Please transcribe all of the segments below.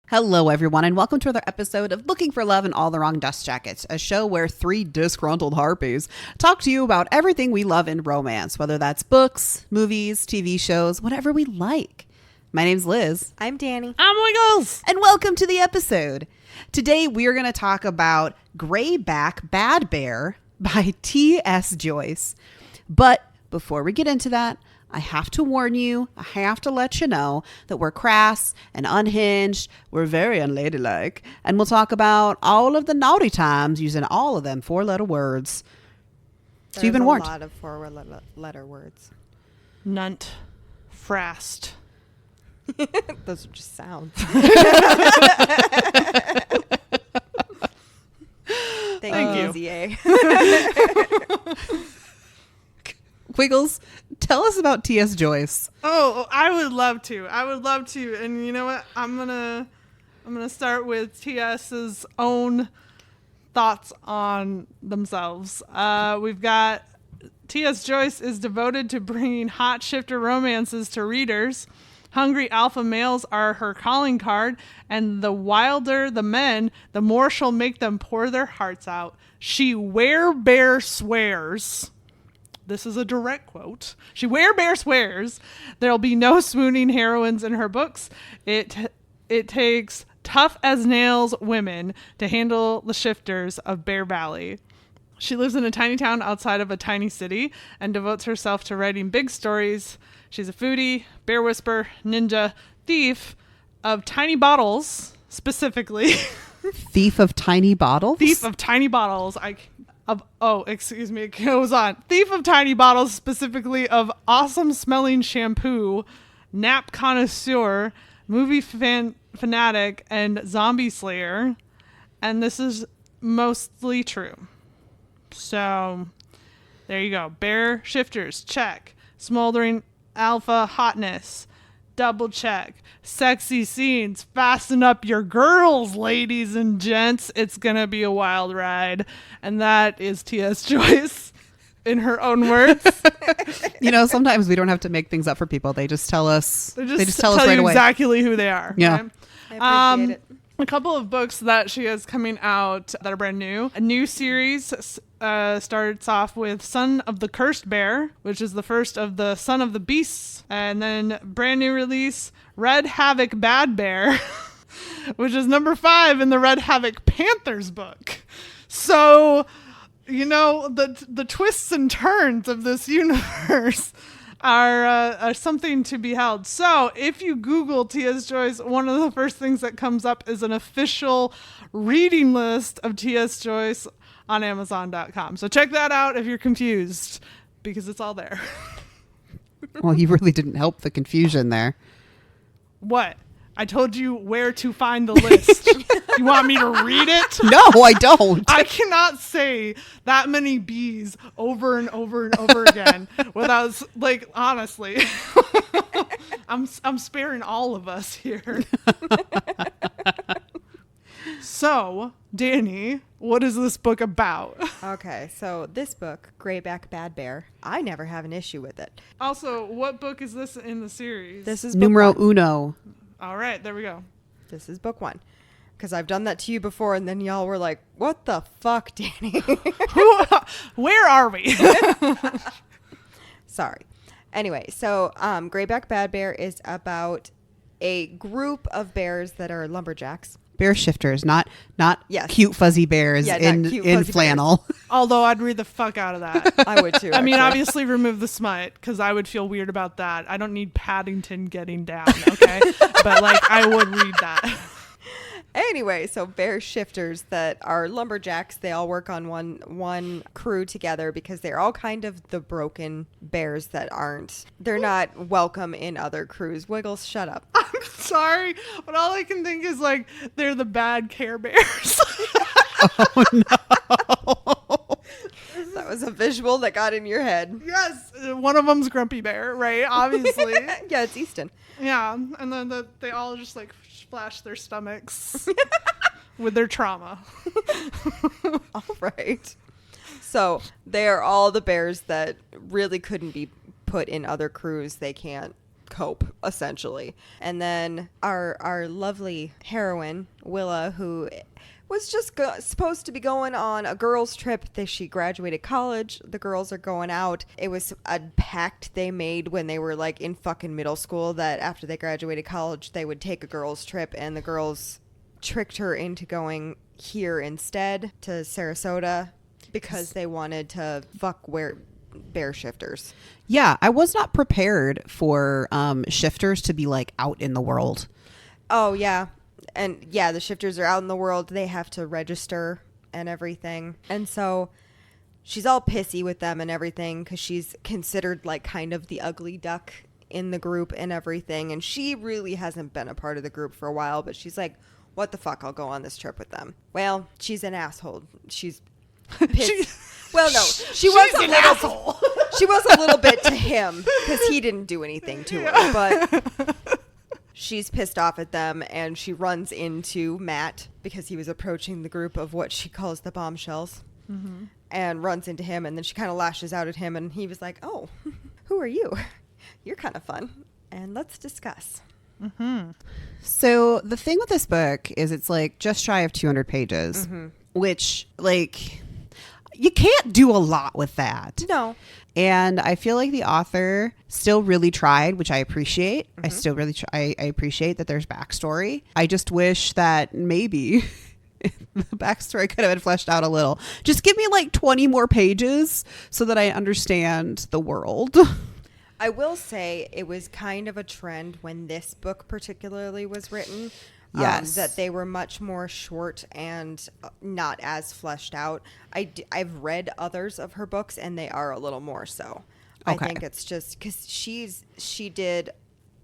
Hello, everyone, and welcome to another episode of Looking for Love in All the Wrong Dust Jackets, a show where three disgruntled harpies talk to you about everything we love in romance, whether that's books, movies, TV shows, whatever we like. My name's Liz. I'm Danny. I'm Wiggles. And welcome to the episode. Today, we are going to talk about Grayback Bad Bear by T.S. Joyce. But before we get into that, I have to warn you, I have to let you know that we're crass and unhinged, we're very unladylike, and we'll talk about all of the naughty times using all of them four-letter words. So you've been warned. There's a lot of four-letter words. Nunt. Frast. Those are just sounds. Thank you. Wiggles, tell us about T.S. Joyce. Oh, I would love to. And you know what? I'm gonna start with T.S.'s own thoughts on themselves. We've got T.S. Joyce is devoted to bringing hot shifter romances to readers. Hungry alpha males are her calling card, and the wilder the men, the more she'll make them pour their hearts out. She bear swears. This is a direct quote. She bear swears there'll be no swooning heroines in her books. It takes tough as nails women to handle the shifters of Bear Valley. She lives in a tiny town outside of a tiny city and devotes herself to writing big stories. She's a foodie, bear whisperer, ninja, thief of tiny bottles, specifically. Thief of tiny bottles? Thief of tiny bottles. Excuse me, it goes on. Thief of tiny bottles, specifically of awesome smelling shampoo, nap connoisseur, movie fanatic, and zombie slayer. And this is mostly true. So there you go. Bear shifters, check. Smoldering alpha hotness, double check. Sexy scenes, fasten up your girls, ladies and gents. It's gonna be a wild ride. And that is T.S. Joyce in her own words. You know, sometimes we don't have to make things up for people. They just tell us. They just tell us you right away exactly who they are. Yeah. Right? I appreciate it. A couple of books that she has coming out that are brand new. A new series starts off with Son of the Cursed Bear, which is the first of the Son of the Beasts. And then brand new release, Red Havoc Bad Bear, which is number 5 in the Red Havoc Panthers book. So, you know, the twists and turns of this universe are something to be held. So if you Google T.S. Joyce, one of the first things that comes up is an official reading list of T.S. Joyce on Amazon.com. So check that out if you're confused, because it's all there. Well, you really didn't help the confusion there. What? I told you where to find the list. You want me to read it? No, I don't. I cannot say that many B's over and over and over again without, like, honestly. I'm sparing all of us here. So, Danny, what is this book about? Okay, so this book, Grayback Bad Bear, I never have an issue with it. Also, what book is this in the series? This is Numero book 1. uno. All right, there we go. This is book 1. Because I've done that to you before, and then y'all were like, what the fuck, Danny? Where are we? Sorry. Anyway, so Grayback Bad Bear is about a group of bears that are lumberjacks. Bear shifters, not Yes. cute fuzzy bears in flannel. Although I'd read the fuck out of that. I would too. I mean, actually. obviously remove the smut, because I would feel weird about that. I don't need Paddington getting down, okay? But, like, I would read that. Anyway, so bear shifters that are lumberjacks, they all work on one crew together because they're all kind of the broken bears that they're not welcome in other crews. Wiggles, shut up. I'm sorry, but all I can think is, like, they're the bad Care Bears. Oh, no. That was a visual that got in your head. Yes, one of them's Grumpy Bear, right? Obviously. Yeah, it's Easton. Yeah, and then they all just like splash their stomachs with their trauma. All right. So they are all the bears that really couldn't be put in other crews. They can't cope, essentially. And then our lovely heroine, Willa, who was just supposed to be going on a girls' trip. She graduated college. The girls are going out. It was a pact they made when they were like in fucking middle school that after they graduated college, they would take a girls' trip, and the girls tricked her into going here instead to Sarasota because they wanted to fuck bear shifters. Yeah, I was not prepared for shifters to be like out in the world. Oh, yeah. And yeah, the shifters are out in the world. They have to register and everything. And so she's all pissy with them and everything because she's considered like kind of the ugly duck in the group and everything. And she really hasn't been a part of the group for a while, but she's like, what the fuck? I'll go on this trip with them. Well, she's an asshole. She's pissed. Well, no, she was a little. She was a little bit to him because he didn't do anything to her, but she's pissed off at them, and she runs into Matt because he was approaching the group of what she calls the bombshells, and runs into him, and then she kind of lashes out at him, and he was like, "Oh, who are you? You're kind of fun, and let's discuss." So the thing with this book is it's like just shy of 200 pages, which like you can't do a lot with that. No. And I feel like the author still really tried, which I appreciate. I still really I appreciate that there's backstory. I just wish that maybe the backstory could have been fleshed out a little. Just give me like 20 more pages so that I understand the world. I will say it was kind of a trend when this book particularly was written. Yes. That they were much more short and not as fleshed out. I've read others of her books, and they are a little more so. Okay. I think it's just because she did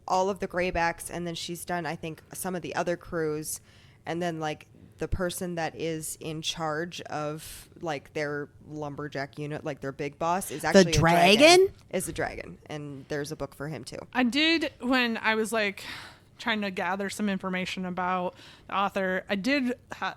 all of the Graybacks, and then she's done, I think, some of the other crews, and then like the person that is in charge of like their lumberjack unit, like their big boss, is actually the dragon? Is a dragon, and there's a book for him too. I did, when I was like trying to gather some information about the author, I did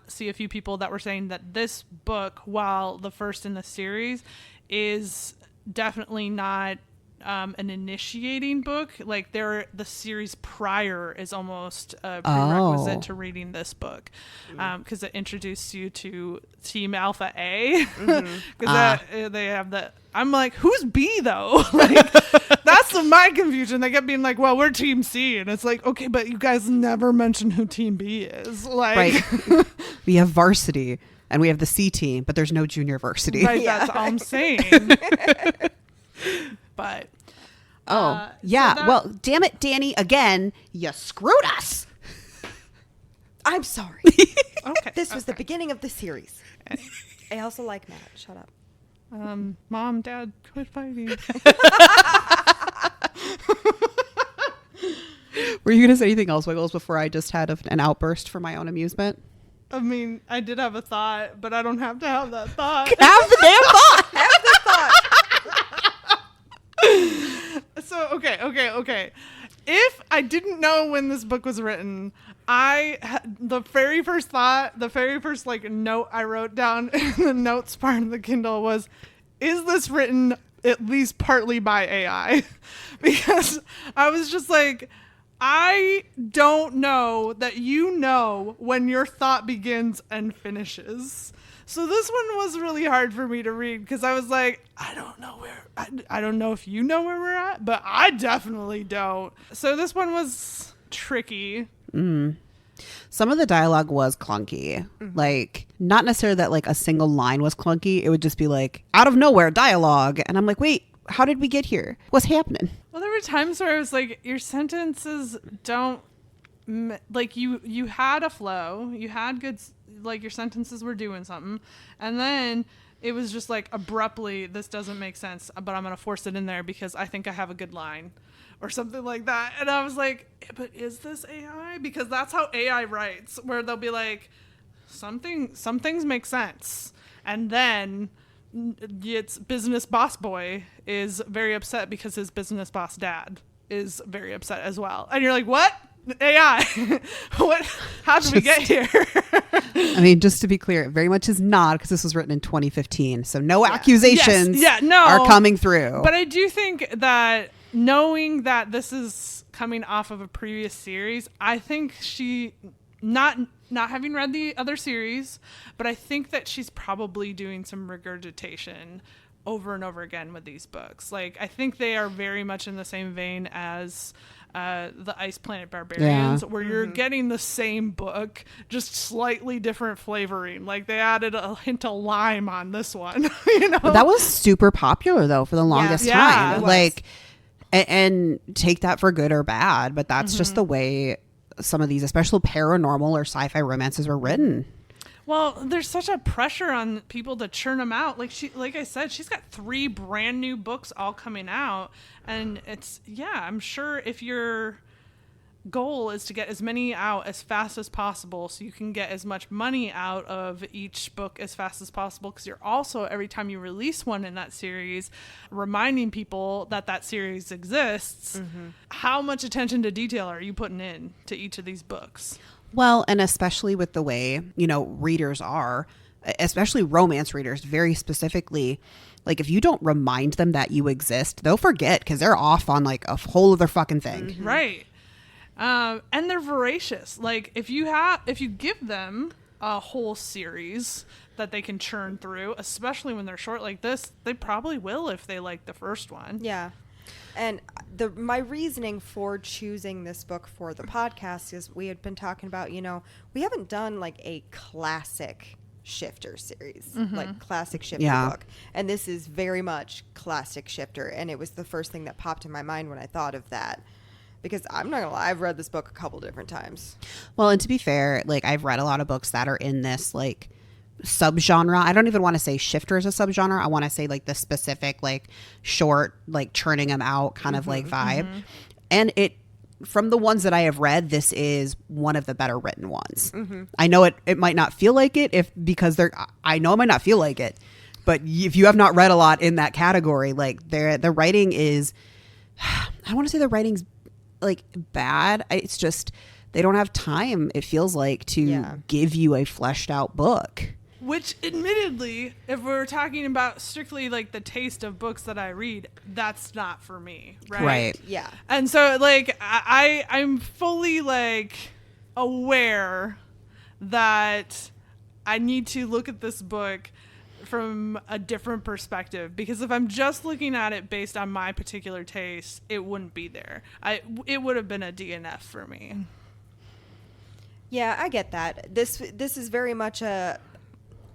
see a few people that were saying that this book, while the first in the series, is definitely not an initiating book. Like the series prior is almost a prerequisite to reading this book, because it introduced you to Team Alpha A. Because they have the. I'm like, who's B though? Like, that's my confusion. They kept being like, well, we're Team C, and it's like, okay, but you guys never mention who Team B is. Like, right. We have varsity and we have the C team, but there's no junior varsity. Right, that's all I'm saying. But yeah. Well, damn it, Danny, again, you screwed us. I'm sorry. Okay. This was the beginning of the series. I also like Matt. Shut up. Mom, Dad, quit fighting. Were you going to say anything else, Wiggles, before I just had an outburst for my own amusement? I mean, I did have a thought, but I don't have to have that thought. Have the damn thought. Have the thought. So, okay. If I didn't know when this book was written, the very first like note I wrote down in the notes part of the Kindle was, is this written at least partly by AI? Because I was just like, I don't know that you know when your thought begins and finishes. So this one was really hard for me to read because I was like, I don't know if you know where we're at, but I definitely don't. So this one was tricky. Some of the dialogue was clunky. Like, not necessarily that like a single line was clunky. It would just be like out of nowhere dialogue. And I'm like, wait, how did we get here? What's happening? Well, there were times where I was like, your sentences don't, like, you had a flow, you had good, like, your sentences were doing something, and then it was just like abruptly, this doesn't make sense, but I'm gonna force it in there because I think I have a good line or something like that. And I was like, but is this AI? Because that's how AI writes, where they'll be like, some things make sense, and then its business boss boy is very upset because his business boss dad is very upset as well. And you're like, what? AI? What? How did we get here? I mean, just to be clear, it very much is not, because this was written in 2015. So no accusations are coming through. But I do think that knowing that this is coming off of a previous series, I think she, not having read the other series, but I think that she's probably doing some regurgitation over and over again with these books. Like, I think they are very much in the same vein as the Ice Planet Barbarians, where you're getting the same book, just slightly different flavoring. Like, they added a hint of lime on this one. You know, that was super popular though for the longest time. Like, and take that for good or bad, but that's just the way some of these, especially paranormal or sci-fi romances, were written. Well, there's such a pressure on people to churn them out. Like I said, she's got 3 brand new books all coming out. And it's, I'm sure if your goal is to get as many out as fast as possible so you can get as much money out of each book as fast as possible, because you're also, every time you release one in that series, reminding people that that series exists, how much attention to detail are you putting in to each of these books? Well, and especially with the way, readers are, especially romance readers, very specifically, like, if you don't remind them that you exist, they'll forget, because they're off on like a whole other fucking thing. Right. And they're voracious. Like, if you give them a whole series that they can churn through, especially when they're short like this, they probably will if they like the first one. Yeah. And my reasoning for choosing this book for the podcast is we had been talking about, we haven't done like a classic shifter series, like classic shifter book. And this is very much classic shifter. And it was the first thing that popped in my mind when I thought of that. Because I'm not gonna lie, I've read this book a couple different times. Well, and to be fair, like, I've read a lot of books that are in this like subgenre. I don't even want to say shifter is a subgenre. I want to say like the specific like short, like churning them out kind of like vibe. And from the ones that I have read, this is one of the better written ones. I know it might not feel like it I know it might not feel like it, but if you have not read a lot in that category, like the writing is, I don't want to say the writing's like bad. It's just they don't have time, it feels like, to give you a fleshed out book. Which, admittedly, if we're talking about strictly like the taste of books that I read, that's not for me, right? Yeah. And so, like, I'm fully like aware that I need to look at this book from a different perspective, because if I'm just looking at it based on my particular taste, it wouldn't be there. It would have been a DNF for me. Yeah, I get that. This is very much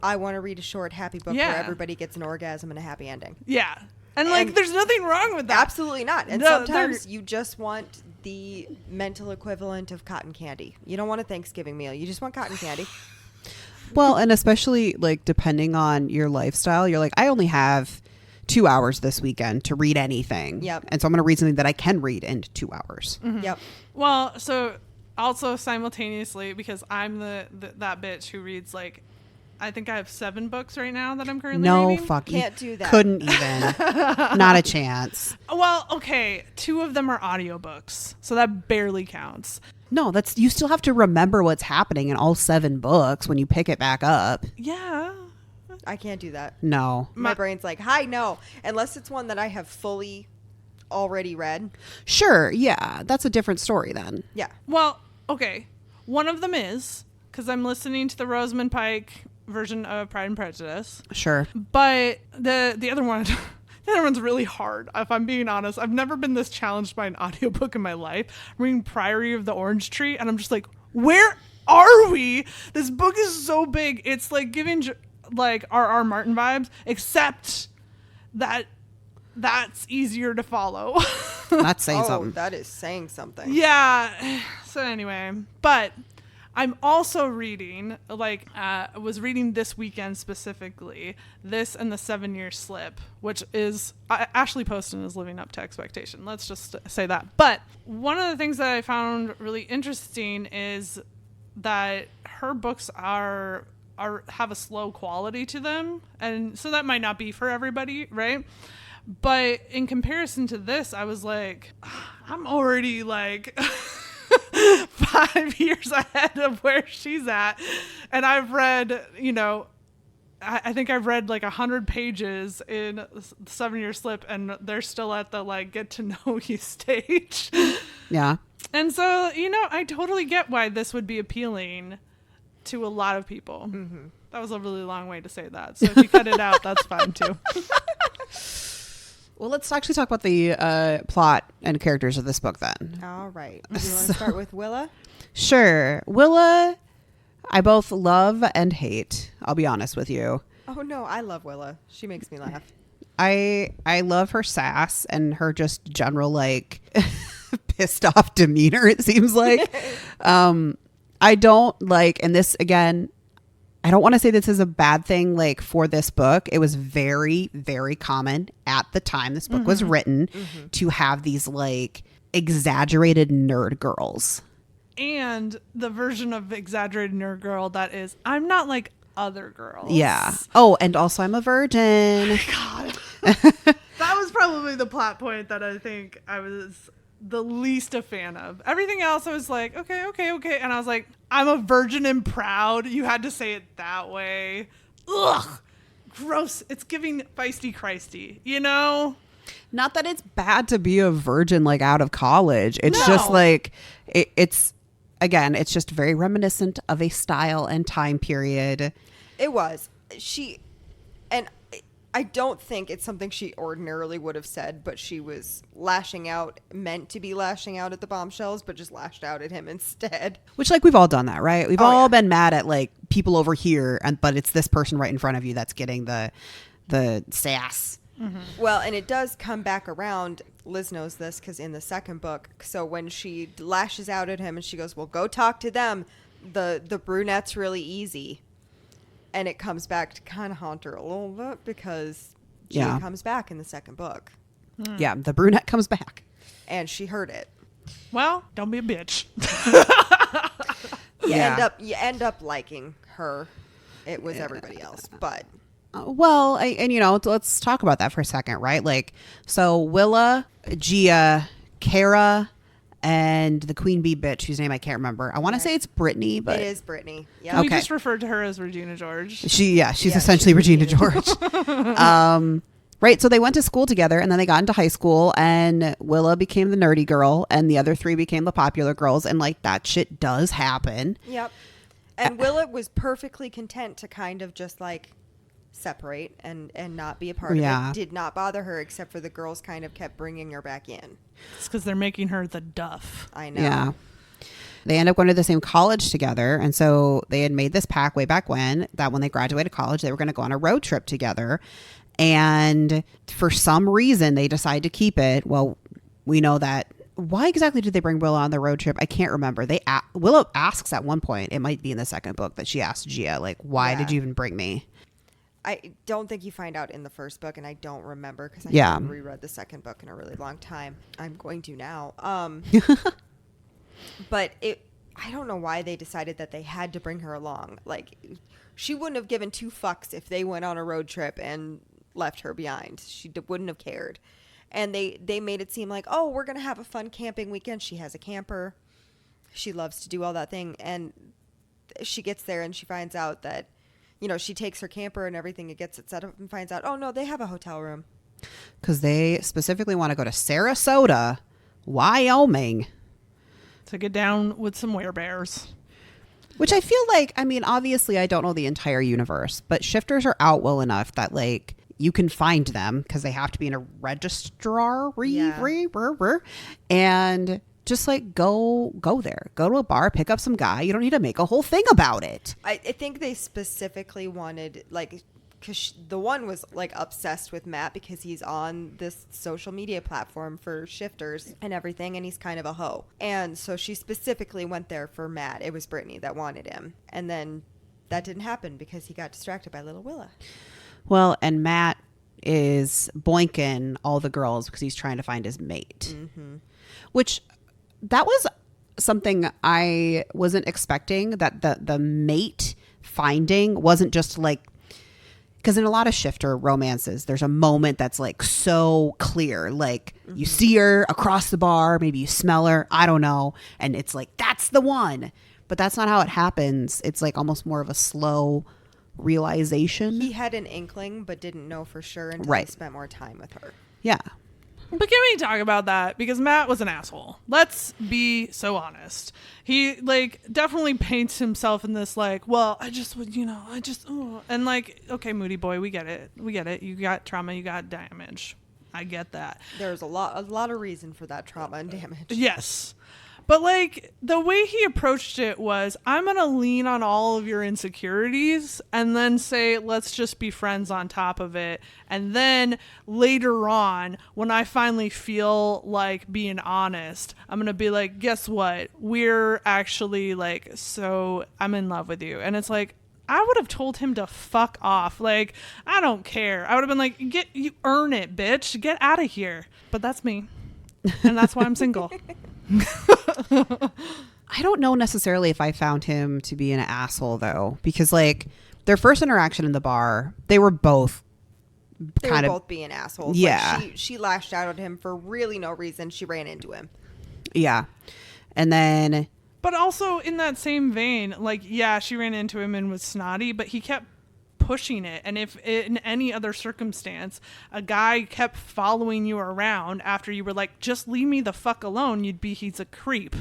I want to read a short, happy book where everybody gets an orgasm and a happy ending. Yeah. And like, there's nothing wrong with that. Absolutely not. And sometimes you just want the mental equivalent of cotton candy. You don't want a Thanksgiving meal. You just want cotton candy. Well, and especially like depending on your lifestyle, you're like, I only have 2 hours this weekend to read anything. Yep. And so I'm going to read something that I can read in 2 hours. Yep. Well, so also simultaneously, because I'm that bitch who reads like, I think I have 7 books right now that I'm currently reading. No fucking. Can't do that. Couldn't even. Not a chance. Well, okay. 2 of them are audiobooks, so that barely counts. No, you still have to remember what's happening in all 7 books when you pick it back up. Yeah. I can't do that. No. My brain's like, hi, no. Unless it's one that I have fully already read. Sure. Yeah. That's a different story then. Yeah. Well, okay. One of them is, because I'm listening to the Rosamund Pike version of Pride and Prejudice. Sure. But the other one, the other one's really hard, if I'm being honest. I've never been this challenged by an audiobook in my life. I'm reading Priory of the Orange Tree, and I'm just like, where are we? This book is so big. It's like giving like R.R. Martin vibes, except that that's easier to follow. That's saying something. That is saying something. Yeah. So anyway, but I'm also reading, I was reading this weekend specifically, this and The 7-Year Slip, which is, Ashley Poston is living up to expectation. Let's just say that. But one of the things that I found really interesting is that her books are have a slow quality to them, and so that might not be for everybody, right? But in comparison to this, I was like, I'm already like 5 years ahead of where she's at, and I've read, I think I've read like 100 pages in the 7-year slip, and they're still at the like get to know you stage. Yeah. And so, I totally get why this would be appealing to a lot of people. Mm-hmm. That was a really long way to say that. So if you cut it out, that's fine too. Well, let's actually talk about the plot and characters of this book then. All right. Do you want to start with Willa? Sure. Willa, I both love and hate. I'll be honest with you. Oh, no. I love Willa. She makes me laugh. I love her sass and her just general like pissed off demeanor, it seems like. I don't like, and this again, I don't want to say this is a bad thing like for this book. It was very, very common at the time this book was written to have these like exaggerated nerd girls. And the version of exaggerated nerd girl that is, I'm not like other girls. Yeah. Oh, and also I'm a virgin. God. That was probably the plot point that I think I was the least a fan of. Everything else I was like, okay. And I was like, I'm a virgin and proud. You had to say it that way. Ugh. Gross. It's giving feisty Christy, Not that it's bad to be a virgin like out of college. It's just like it's again, it's just very reminiscent of a style and time period. It was. And I don't think it's something she ordinarily would have said, but she was lashing out, meant to be lashing out at the bombshells, but just lashed out at him instead. Which, like, we've all done that, right? We've all been mad at, like, people over here, but it's this person right in front of you that's getting the sass. Mm-hmm. Well, and it does come back around. Liz knows this because in the second book, so when she lashes out at him and she goes, well, go talk to them, the brunette's really easy. And it comes back to kind of haunt her a little bit because she comes back in the second book. Yeah, the brunette comes back. And she heard it. Well, don't be a bitch. You end up liking her. It was everybody else, but... Well, let's talk about that for a second, right? Like, so Willa, Gia, Kara, and the queen bee bitch whose name I can't remember. I want to say it's Brittany, but it is Brittany. Yeah. We just referred to her as Regina George. She's essentially Regina George. Right. So they went to school together and then they got into high school and Willa became the nerdy girl and the other three became the popular girls. And like that shit does happen. Yep. And Willa was perfectly content to kind of just like separate and not be a part of it. Did not bother her except for the girls kind of kept bringing her back in. It's because they're making her the duff. I know. Yeah. They end up going to the same college together. And so they had made this pact way back when they graduated college, they were going to go on a road trip together. And for some reason, they decide to keep it. Well, we know that. Why exactly did they bring Willa on the road trip? I can't remember. Willa asks at one point, it might be in the second book, that she asked Gia, like, why did you even bring me? I don't think you find out in the first book, and I don't remember because I haven't reread the second book in a really long time. I'm going to now. But I don't know why they decided that they had to bring her along. Like, she wouldn't have given two fucks if they went on a road trip and left her behind. She wouldn't have cared. And they made it seem like, oh, we're going to have a fun camping weekend. She has a camper. She loves to do all that thing. And she gets there and she finds out that, she takes her camper and everything and gets it set up and finds out, oh, no, they have a hotel room. Because they specifically want to go to Sarasota, Wyoming. To get down with some werebears. Which I feel like, obviously I don't know the entire universe, but shifters are out well enough that, like, you can find them because they have to be in a registrar. And just, like, go there. Go to a bar, pick up some guy. You don't need to make a whole thing about it. I think they specifically wanted, like... Because the one was, like, obsessed with Matt because he's on this social media platform for shifters and everything, and he's kind of a hoe. And so she specifically went there for Matt. It was Brittany that wanted him. And then that didn't happen because he got distracted by little Willa. Well, and Matt is boinking all the girls because he's trying to find his mate. Mm-hmm. Which, that was something I wasn't expecting, that the mate finding wasn't just like, because in a lot of shifter romances, there's a moment that's like so clear. Like you see her across the bar, maybe you smell her, I don't know. And it's like, that's the one. But that's not how it happens. It's like almost more of a slow realization. He had an inkling, but didn't know for sure until he spent more time with her. Yeah. But can we talk about that? Because Matt was an asshole. Let's be so honest. He like definitely paints himself in this like, well, and like, okay, moody boy, we get it. You got trauma, you got damage. I get that. There's a lot of reason for that trauma and damage. Yes. But like the way he approached it was, I'm going to lean on all of your insecurities and then say, let's just be friends on top of it. And then later on, when I finally feel like being honest, I'm going to be like, guess what? We're actually like, so I'm in love with you. And it's like, I would have told him to fuck off. Like, I don't care. I would have been like, you earn it, bitch. Get out of here. But that's me. And that's why I'm single. I don't know necessarily if I found him to be an asshole though, because like their first interaction in the bar, they were both both being assholes. Yeah. Like she lashed out at him for really no reason. She ran into him. Yeah. And then, but also in that same vein, like, yeah, she ran into him and was snotty, but he kept pushing it. And if in any other circumstance a guy kept following you around after you were like, just leave me the fuck alone, you'd be, he's a creep,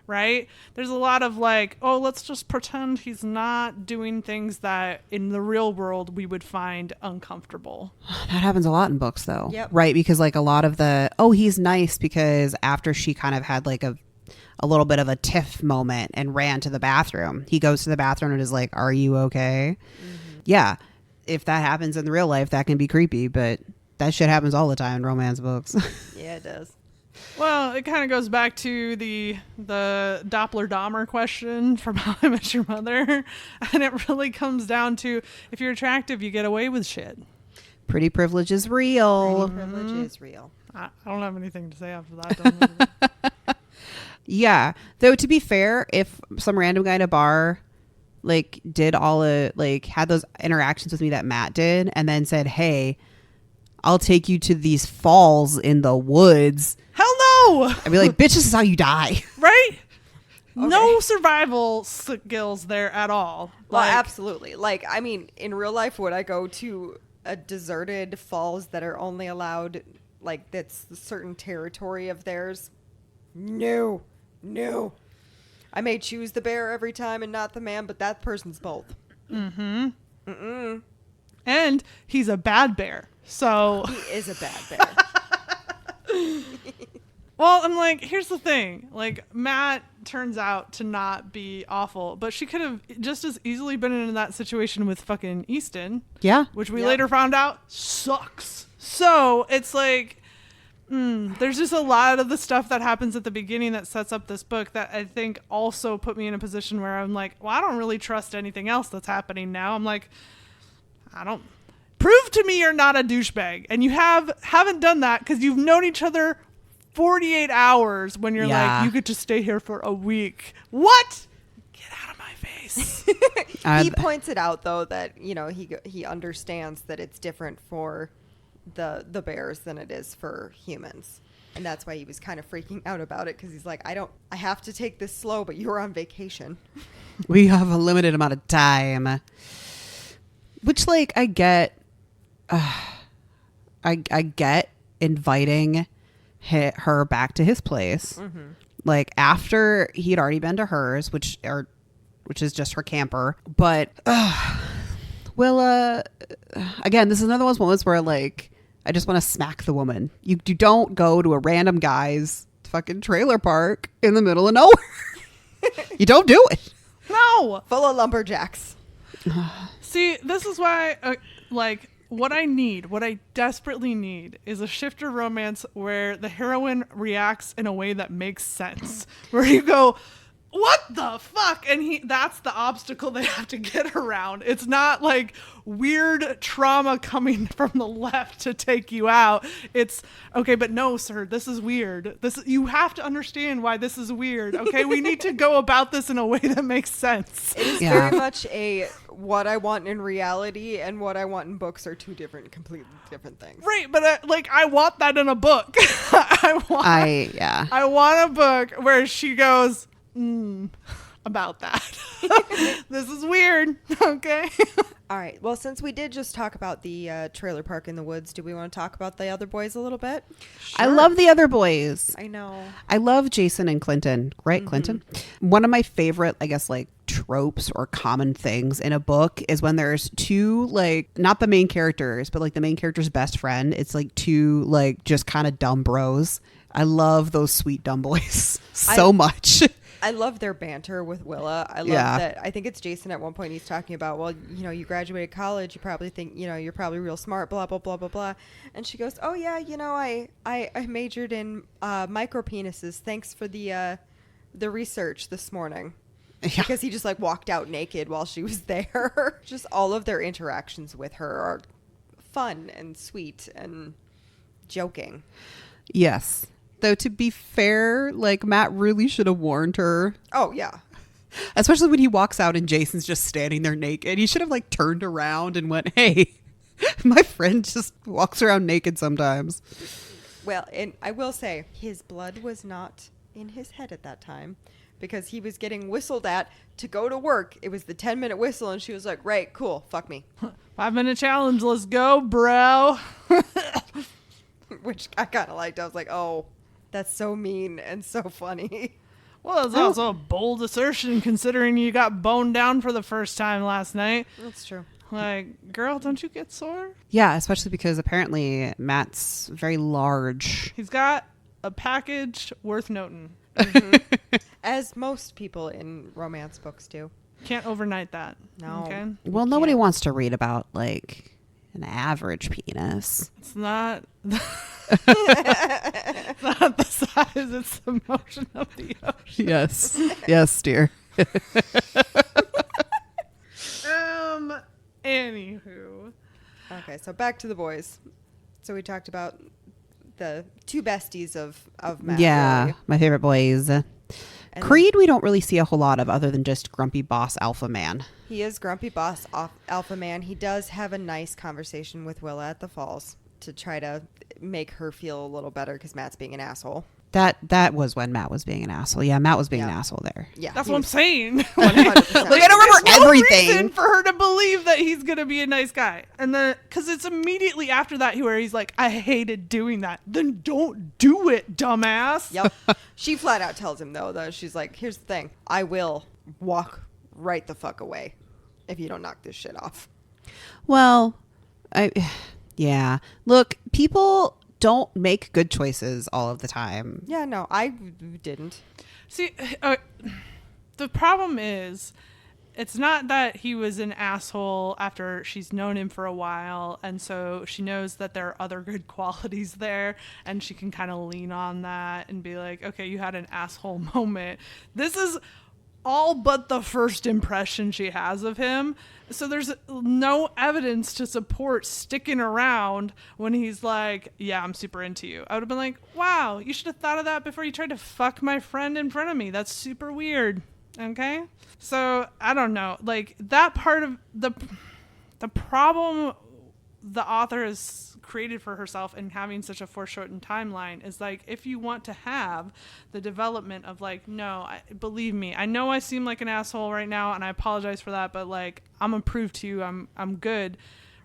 right? There's a lot of like, oh, let's just pretend he's not doing things that in the real world we would find uncomfortable. That happens a lot in books though. Yep. Right? Because like a lot of the, oh, he's nice because after she kind of had like a little bit of a tiff moment and ran to the bathroom, he goes to the bathroom and is like, are you okay? Yeah, if that happens in real life, that can be creepy, but that shit happens all the time in romance books. Yeah, it does. Well, it kind of goes back to the Doppler Dahmer question from How I Met Your Mother, and it really comes down to, if you're attractive, you get away with shit. Pretty privilege is real. Pretty privilege is real. I don't have anything to say after that. Yeah, though to be fair, if some random guy in a bar like did had those interactions with me that Matt did and then said, hey, I'll take you to these falls in the woods, Hell no! I'd be like, bitch, this is how you die. Right? Okay. No survival skills there at all. Well, Like, absolutely. Like, I mean, in real life, would I go to a deserted falls that are only allowed, like, that's a certain territory of theirs? No. I may choose the bear every time and not the man, but that person's both. And he's a bad bear. So He is a bad bear. well, I'm like, here's the thing. Like, Matt turns out to not be awful, but she could have just as easily been in that situation with fucking Easton. Yeah. Which we later found out sucks. So it's like, there's just a lot of the stuff that happens at the beginning that sets up this book that I think also put me in a position where I'm like, well, I don't really trust anything else that's happening now. I'm like, prove to me you're not a douchebag. And you haven't done that because you've known each other 48 hours when you're like, you could just stay here for a week. What? Get out of my face. He points it out, though, that, you know, he understands that it's different for the bears than it is for humans. And that's why he was kind of freaking out about it, because he's like, I have to take this slow, but you're on vacation. We have a limited amount of time. Which, like, I get inviting her back to his place. Like, after he had already been to hers, which is just her camper. But Willa, again, this is another one of those moments where, like, I just want to smack the woman. You don't go to a random guy's fucking trailer park in the middle of nowhere. You don't do it. No. Full of lumberjacks. See, this is why, like, what I desperately need is a shifter romance where the heroine reacts in a way that makes sense. Where you go, what the fuck? And that's the obstacle they have to get around. It's not like weird trauma coming from the left to take you out. It's okay, but no, sir, this is weird. You have to understand why this is weird. Okay, we need to go about this in a way that makes sense. It is very much what I want in reality and what I want in books are two completely different things. Right, but I want that in a book. I want a book where she goes, about that. This is weird. Okay. All right. Well, since we did just talk about the trailer park in the woods, do we want to talk about the other boys a little bit? Sure. I love the other boys. I know. I love Jason and Clinton. Right, mm-hmm. Clinton? One of my favorite, I guess, like tropes or common things in a book is when there's two, like, not the main characters, but like the main character's best friend. It's like two, like, just kind of dumb bros. I love those sweet dumb boys so much. I love their banter with Willa. I love that. I think it's Jason at one point. He's talking about, well, you graduated college. You probably think, you're probably real smart, blah, blah, blah, blah, blah. And she goes, oh, yeah, I majored in micropenises. Thanks for the research this morning. Yeah. Because he just like walked out naked while she was there. Just all of their interactions with her are fun and sweet and joking. Yes. Though, to be fair, like, Matt really should have warned her. Oh, yeah. Especially when he walks out and Jason's just standing there naked. He should have, like, turned around and went, hey, my friend just walks around naked sometimes. Well, and I will say, his blood was not in his head at that time because he was getting whistled at to go to work. It was the 10-minute whistle, and she was like, right, cool, fuck me. 5-minute challenge, let's go, bro. Which I kind of liked. I was like, oh. That's so mean and so funny. Well, it's also a bold assertion considering you got boned down for the first time last night. That's true. Like, girl, don't you get sore? Yeah, especially because apparently Matt's very large. He's got a package worth noting. Mm-hmm. As most people in romance books do. Can't overnight that. No. Okay? Well, nobody wants to read about, like, an average penis. It's not... It's not the size, it's the motion of the ocean. Yes. Yes, dear. Anywho. Okay, so back to the boys. So we talked about the two besties of Matt. Yeah, really. my favorite boys. And Creed, we don't really see a whole lot of other than just grumpy boss alpha man. He is grumpy boss alpha man. He does have a nice conversation with Willa at the falls to try to make her feel a little better because Matt's being an asshole. That was when Matt was being an asshole. Yeah, Matt was being an asshole there. Yeah, that's what I'm saying. 100%. Like, I don't remember everything. Reason for her to believe that he's gonna be a nice guy, and then because it's immediately after that where he's like, "I hated doing that." Then don't do it, dumbass. Yep. She flat out tells him though. She's like, "Here's the thing. I will walk right the fuck away if you don't knock this shit off." Well, yeah. Look, people don't make good choices all of the time. Yeah, no, I didn't. See, the problem is, it's not that he was an asshole after she's known him for a while, and so she knows that there are other good qualities there, and she can kind of lean on that and be like, okay, you had an asshole moment. This is all but the first impression she has of him. So there's no evidence to support sticking around when he's like, yeah, I'm super into you. I would have been like, wow, you should have thought of that before you tried to fuck my friend in front of me. That's super weird. Okay? So I don't know. Like, that part of the problem the author has created for herself in having such a foreshortened timeline is like, if you want to have the development of like, no, believe me, I know I seem like an asshole right now and I apologize for that, but like, I'm gonna prove to you I'm good,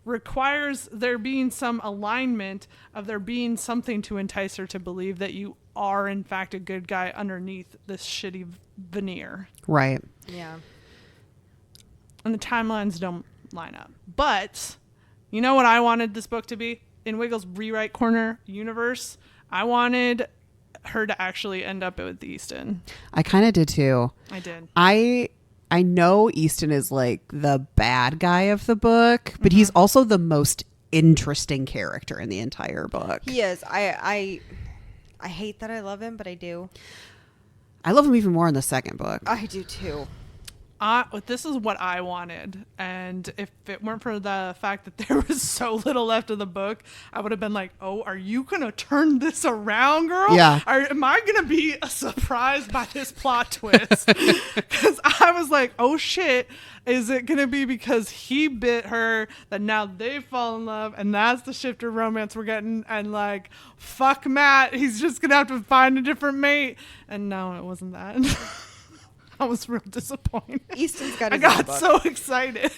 requires there being some alignment of there being something to entice her to believe that you are in fact a good guy underneath this shitty veneer. Right. Yeah. And the timelines don't line up. But you know what I wanted this book to be? In Wiggles' Rewrite Corner universe, I wanted her to actually end up with Easton. I kind of did too. I did. I know Easton is like the bad guy of the book, but he's also the most interesting character in the entire book. He is. I hate that I love him, but I do. I love him even more in the second book. I do too. This is what I wanted, and if it weren't for the fact that there was so little left of the book, I would have been like, oh, are you gonna turn this around, girl? Yeah. Am I gonna be surprised by this plot twist? Because I was like, oh shit, is it gonna be because he bit her that now they fall in love, and that's the shifter romance we're getting, and like, fuck Matt, he's just gonna have to find a different mate? And no, it wasn't that. I was real disappointed. Easton's got his I own got book. so excited.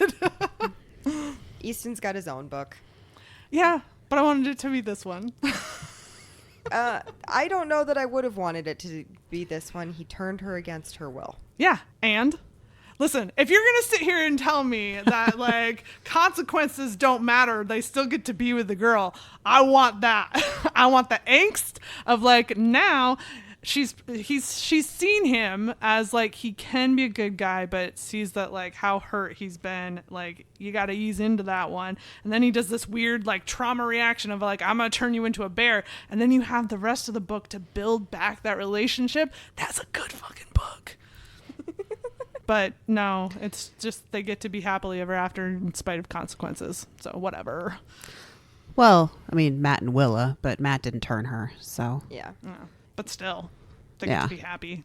Easton's got his own book. Yeah, but I wanted it to be this one. I don't know that I would have wanted it to be this one. He turned her against her will. Yeah, and listen, if you're going to sit here and tell me that like consequences don't matter, they still get to be with the girl, I want that. I want the angst of like now she's seen him as like he can be a good guy, but sees that like how hurt he's been, like you got to ease into that one, and then he does this weird like trauma reaction of like I'm gonna turn you into a bear, and then you have the rest of the book to build back that relationship. That's a good fucking book. But no, it's just they get to be happily ever after in spite of consequences, so whatever. Well, I mean, Matt and Willa, but Matt didn't turn her, so. Yeah. But still, they Yeah. get to be happy.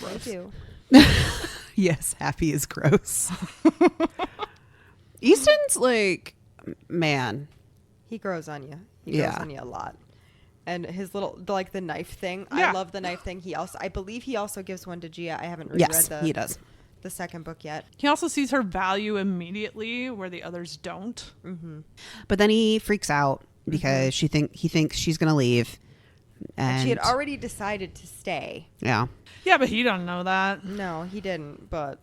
I do. Yes, happy is gross. Easton's like, man. He grows on you. He Yeah. grows on you a lot. And his little, like the knife thing. Yeah. I love the knife thing. I believe he also gives one to Gia. I haven't reread Yes, he does. the second book yet. He also sees her value immediately where the others don't. Mm-hmm. But then he freaks out because he thinks she's going to leave. And She had already decided to stay. Yeah. Yeah, but he don't know that. No, he didn't. But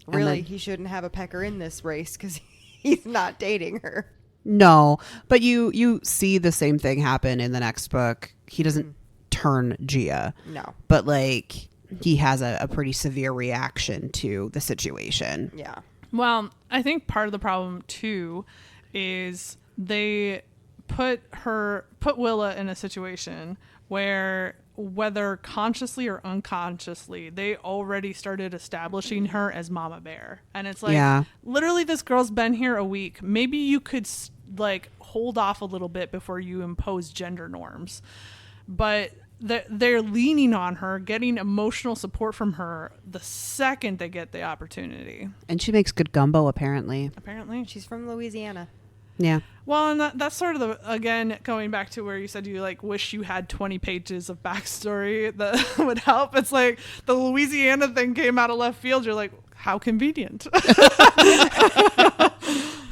And really, then- he shouldn't have a pecker in this race because he's not dating her. No, but you see the same thing happen in the next book. He doesn't turn Gia, No. but like he has a pretty severe reaction to the situation. Yeah. Well, I think part of the problem too is they put Willa in a situation where whether consciously or unconsciously, they already started establishing her as Mama Bear. And it's like, Yeah. literally this girl's been here a week. Maybe you could like hold off a little bit before you impose gender norms. But they're leaning on her, getting emotional support from her the second they get the opportunity. And she makes good gumbo, apparently. Apparently. She's from Louisiana. Yeah. Well, and that's sort of again, going back to where you said you like wish you had 20 pages of backstory that would help. It's like the Louisiana thing came out of left field. You're like, how convenient.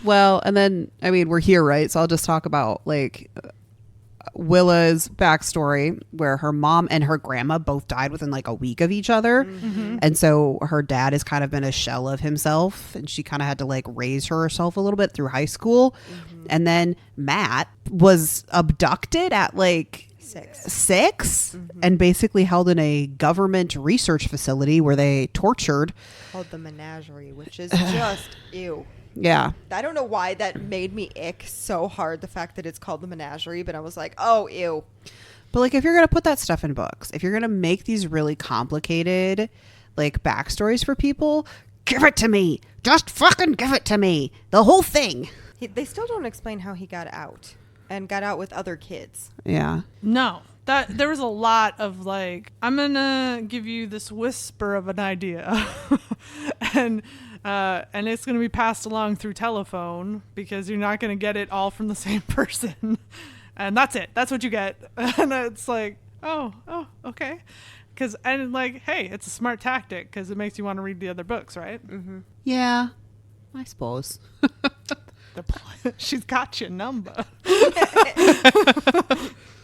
Well, and then, I mean, we're here, right? So I'll just talk about like Willa's backstory, where her mom and her grandma both died within like a week of each other. Mm-hmm. And so her dad has kind of been a shell of himself, and she kind of had to like raise herself a little bit through high school. And then Matt was abducted at like 6 and basically held in a government research facility where they tortured. Called the Menagerie, which is just ew. Yeah. I don't know why that made me ick so hard, the fact that it's called the Menagerie, but I was like, oh, ew. But like, if you're going to put that stuff in books, if you're going to make these really complicated like backstories for people, give it to me. Just fucking give it to me. The whole thing. They still don't explain how he got out and got out with other kids. Yeah. No, that there was a lot of like, I'm gonna give you this whisper of an idea, and it's gonna be passed along through telephone because you're not gonna get it all from the same person, and that's it. That's what you get, and it's like, oh, okay, and like, hey, it's a smart tactic because it makes you want to read the other books, right? Mm-hmm. Yeah, I suppose. She's got your number.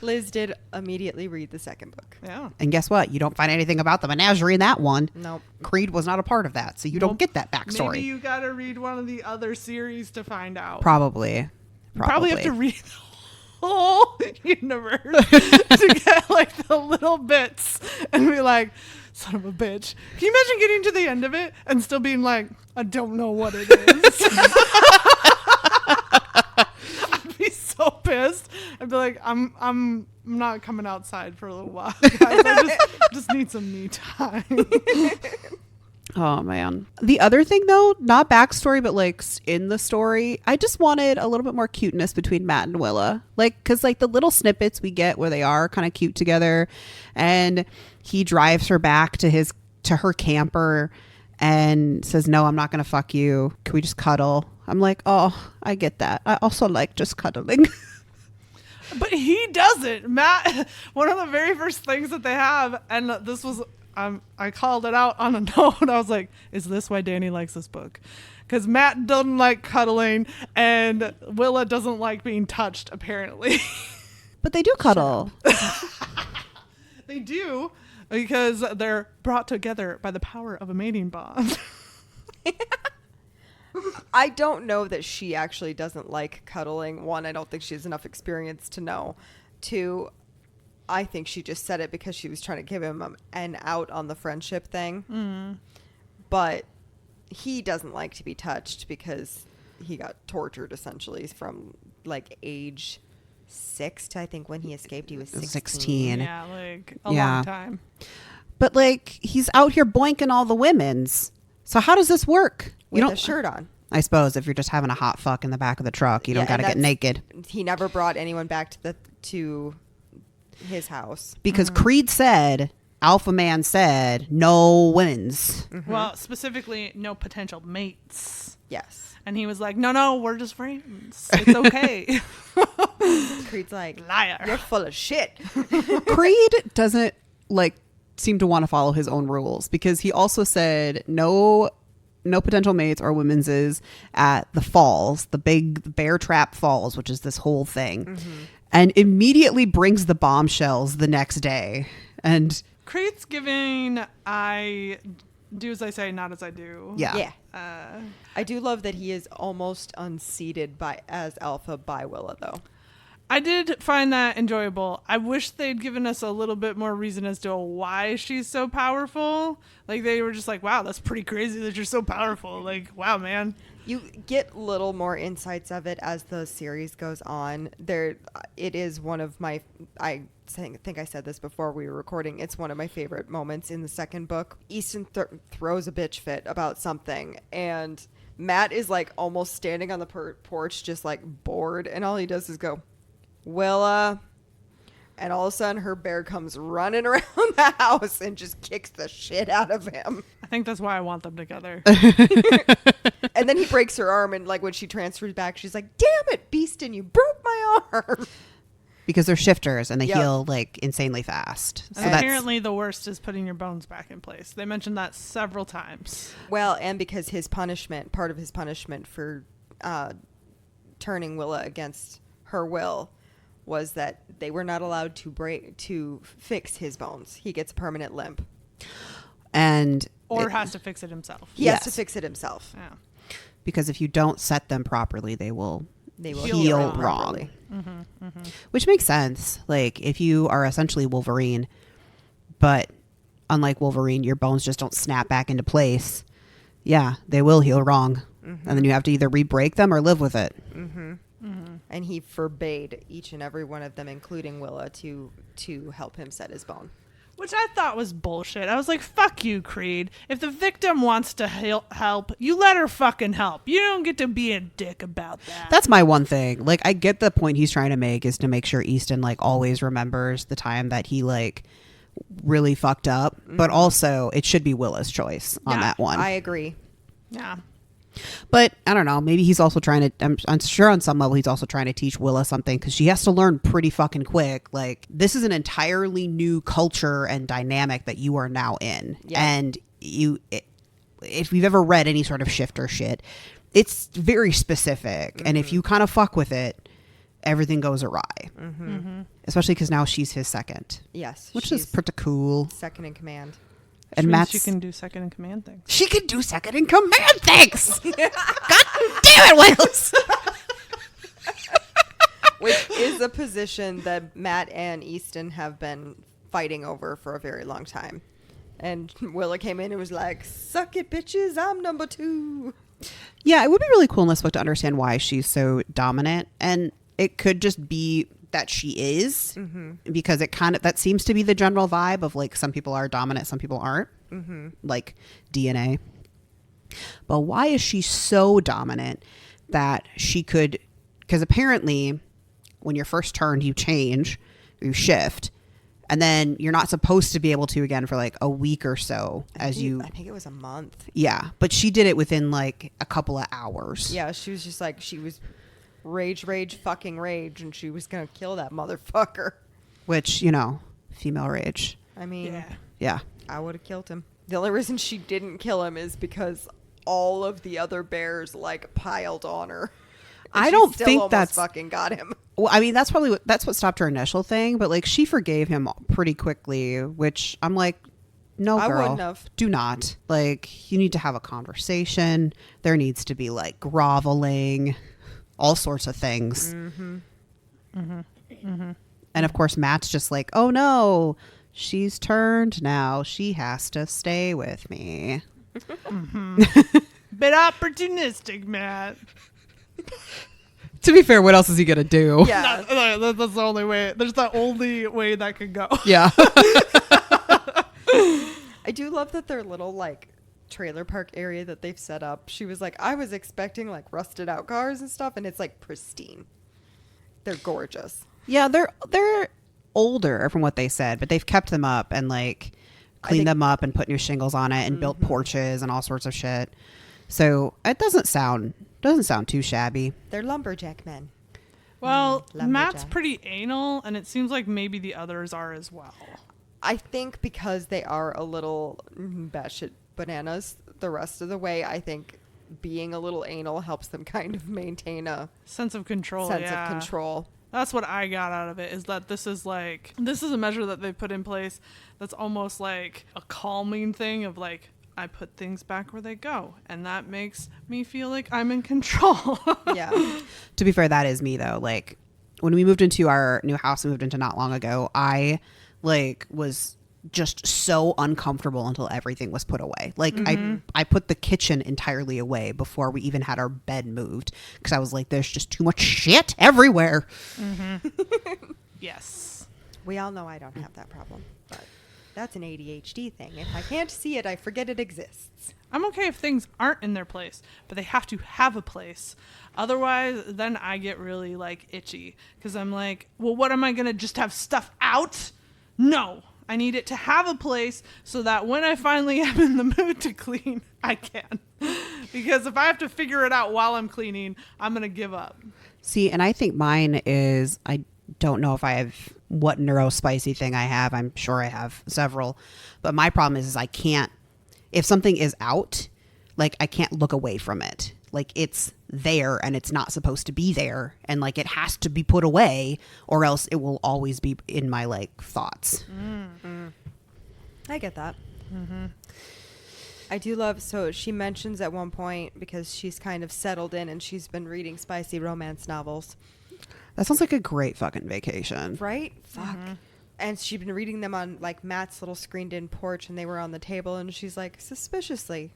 Liz did immediately read the second book. Yeah. And guess what? You don't find anything about the menagerie in that one. Nope. Creed was not a part of that, so you don't get that backstory. Maybe you got to read one of the other series to find out. Probably. You probably have to read the whole universe to get like the little bits and be like, son of a bitch. Can you imagine getting to the end of it and still being like, I don't know what it is? I'd be so pissed. I'd be like, I'm not coming outside for a little while, guys. I just need some me time. Oh man. The other thing though, not backstory, but like in the story, I just wanted a little bit more cuteness between Matt and Willa. Like, cause like the little snippets we get where they are kind of cute together, and he drives her back to her camper and says, "No, I'm not gonna fuck you. Can we just cuddle?" I'm like, oh, I get that. I also like just cuddling. But he doesn't. Matt, one of the very first things that they have, and this was, I called it out on a note. I was like, is this why Danny likes this book? Because Matt doesn't like cuddling, and Willa doesn't like being touched, apparently. But they do cuddle. They do, because they're brought together by the power of a mating bond. I don't know that she actually doesn't like cuddling. One, I don't think she has enough experience to know. Two, I think she just said it because she was trying to give him an out on the friendship thing. Mm. But he doesn't like to be touched because he got tortured essentially from like age 6 to I think when he escaped he was 16. Yeah, like a long time. But like he's out here boinking all the women's. So how does this work? With a shirt on. I suppose if you're just having a hot fuck in the back of the truck, you don't got to get naked. He never brought anyone back to his house. Because Creed said, Alpha Man said, no women's. Mm-hmm. Well, specifically, no potential mates. Yes. And he was like, no, we're just friends. It's okay. Creed's like, liar. You're full of shit. Creed doesn't like seem to want to follow his own rules, because he also said no potential mates or women's is at the falls, the big Bear Trap Falls, which is this whole thing, and immediately brings the bombshells the next day. And Creed's giving, I do as I say, not as I do. Yeah. I do love that he is almost unseated as Alpha by Willa, though. I did find that enjoyable. I wish they'd given us a little bit more reason as to why she's so powerful. Like, they were just like, wow, that's pretty crazy that you're so powerful. Like, wow, man. You get little more insights of it as the series goes on. It is one of my, I think I said this before we were recording, it's one of my favorite moments in the second book. Easton throws a bitch fit about something, and Matt is like almost standing on the porch just like bored, and all he does is go, Willa, and all of a sudden her bear comes running around the house and just kicks the shit out of him. I think that's why I want them together. And then he breaks her arm, and like when she transfers back, she's like, damn it, Beaston, you broke my arm. Because they're shifters and they heal like insanely fast. So and apparently the worst is putting your bones back in place. They mentioned that several times. Well, and because part of his punishment for turning Willa against her will was that they were not allowed to fix his bones. He gets a permanent limp. Or has to fix it himself. He has to fix it himself. Yeah. Because if you don't set them properly, they will heal wrong. Which makes sense. Like, if you are essentially Wolverine, but unlike Wolverine, your bones just don't snap back into place. Yeah, they will heal wrong. And then you have to either re-break them or live with it. And he forbade each and every one of them, including Willa, to help him set his bone. Which I thought was bullshit. I was like, fuck you, Creed. If the victim wants to help, you let her fucking help. You don't get to be a dick about that. That's my one thing. Like, I get the point he's trying to make is to make sure Easton, like, always remembers the time that he, like, really fucked up. But also, it should be Willa's choice on that one. I agree. Yeah. But I don't know. Maybe he's also trying to, I'm sure on some level, he's also trying to teach Willa something, because she has to learn pretty fucking quick. Like, this is an entirely new culture and dynamic that you are now in. Yeah. And if you've ever read any sort of shifter shit, it's very specific. And if you kind of fuck with it, everything goes awry. Especially because now she's his second. Yes. Which is pretty cool. Second in command. And Matt's, she can do second in command things. She can do second in command things. God damn it, Wales. Which is a position that Matt and Easton have been fighting over for a very long time. And Willa came in and was like, suck it, bitches. I'm number 2. Yeah, it would be really cool in this book to understand why she's so dominant. And it could just be that she is, because it kind of, that seems to be the general vibe of like some people are dominant, some people aren't, like DNA. But why is she so dominant that she could, because apparently when you're first turned, you change, you shift, and then you're not supposed to be able to again for like a week or so I think it was a month. Yeah, but she did it within like a couple of hours. Yeah, she was just like, she was rage, fucking rage, and she was gonna kill that motherfucker. Which, female rage. I mean, Yeah. I would have killed him. The only reason she didn't kill him is because all of the other bears like piled on her. And I she don't still think almost that's fucking got him. Well, I mean, that's what stopped her initial thing, but like she forgave him pretty quickly, which I'm like, no, girl, I wouldn't have. Do not. Like, you need to have a conversation. There needs to be like groveling, all sorts of things. And of course, Matt's just like, oh no, she's turned now. She has to stay with me. Bit opportunistic, Matt. To be fair, what else is he gonna do? Yeah. That's the only way. There's the only way that could go. Yeah. I do love that their little like trailer park area that they've set up. She was like, I was expecting like rusted out cars and stuff, and it's like pristine. They're gorgeous. Yeah, they're older from what they said, but they've kept them up and like cleaned them up and put new shingles on it and built porches and all sorts of shit. So it doesn't sound too shabby. They're lumberjack men. Well, Lumberjack. Matt's pretty anal, and it seems like maybe the others are as well. I think because they are a little batshit bananas the rest of the way, I think being a little anal helps them kind of maintain a Sense of control. sense of control. That's what I got out of it, is that this is a measure that they put in place that's almost like a calming thing of like, I put things back where they go, and that makes me feel like I'm in control. Yeah. To be fair, that is me though. Like when we moved into our new house we moved into not long ago, I like was just so uncomfortable until everything was put away. Like I put the kitchen entirely away before we even had our bed moved, because I was like, there's just too much shit everywhere. Yes. We all know I don't have that problem, but that's an ADHD thing. If I can't see it, I forget it exists. I'm okay if things aren't in their place, but they have to have a place. Otherwise, then I get really like itchy, because I'm like, well, what am I going to just have stuff out? No, I need it to have a place so that when I finally am in the mood to clean, I can. Because if I have to figure it out while I'm cleaning, I'm going to give up. See, and I think mine is, I don't know if I have what neurospicy thing I have. I'm sure I have several, but my problem is I can't, if something is out, like I can't look away from it. Like it's there and it's not supposed to be there, and like it has to be put away, or else it will always be in my like thoughts. I get that. I do love, so she mentions at one point, because she's kind of settled in and she's been reading spicy romance novels. That sounds like a great fucking vacation. Right? Fuck. And she'd been reading them on like Matt's little screened in porch, and they were on the table, and she's like, suspiciously,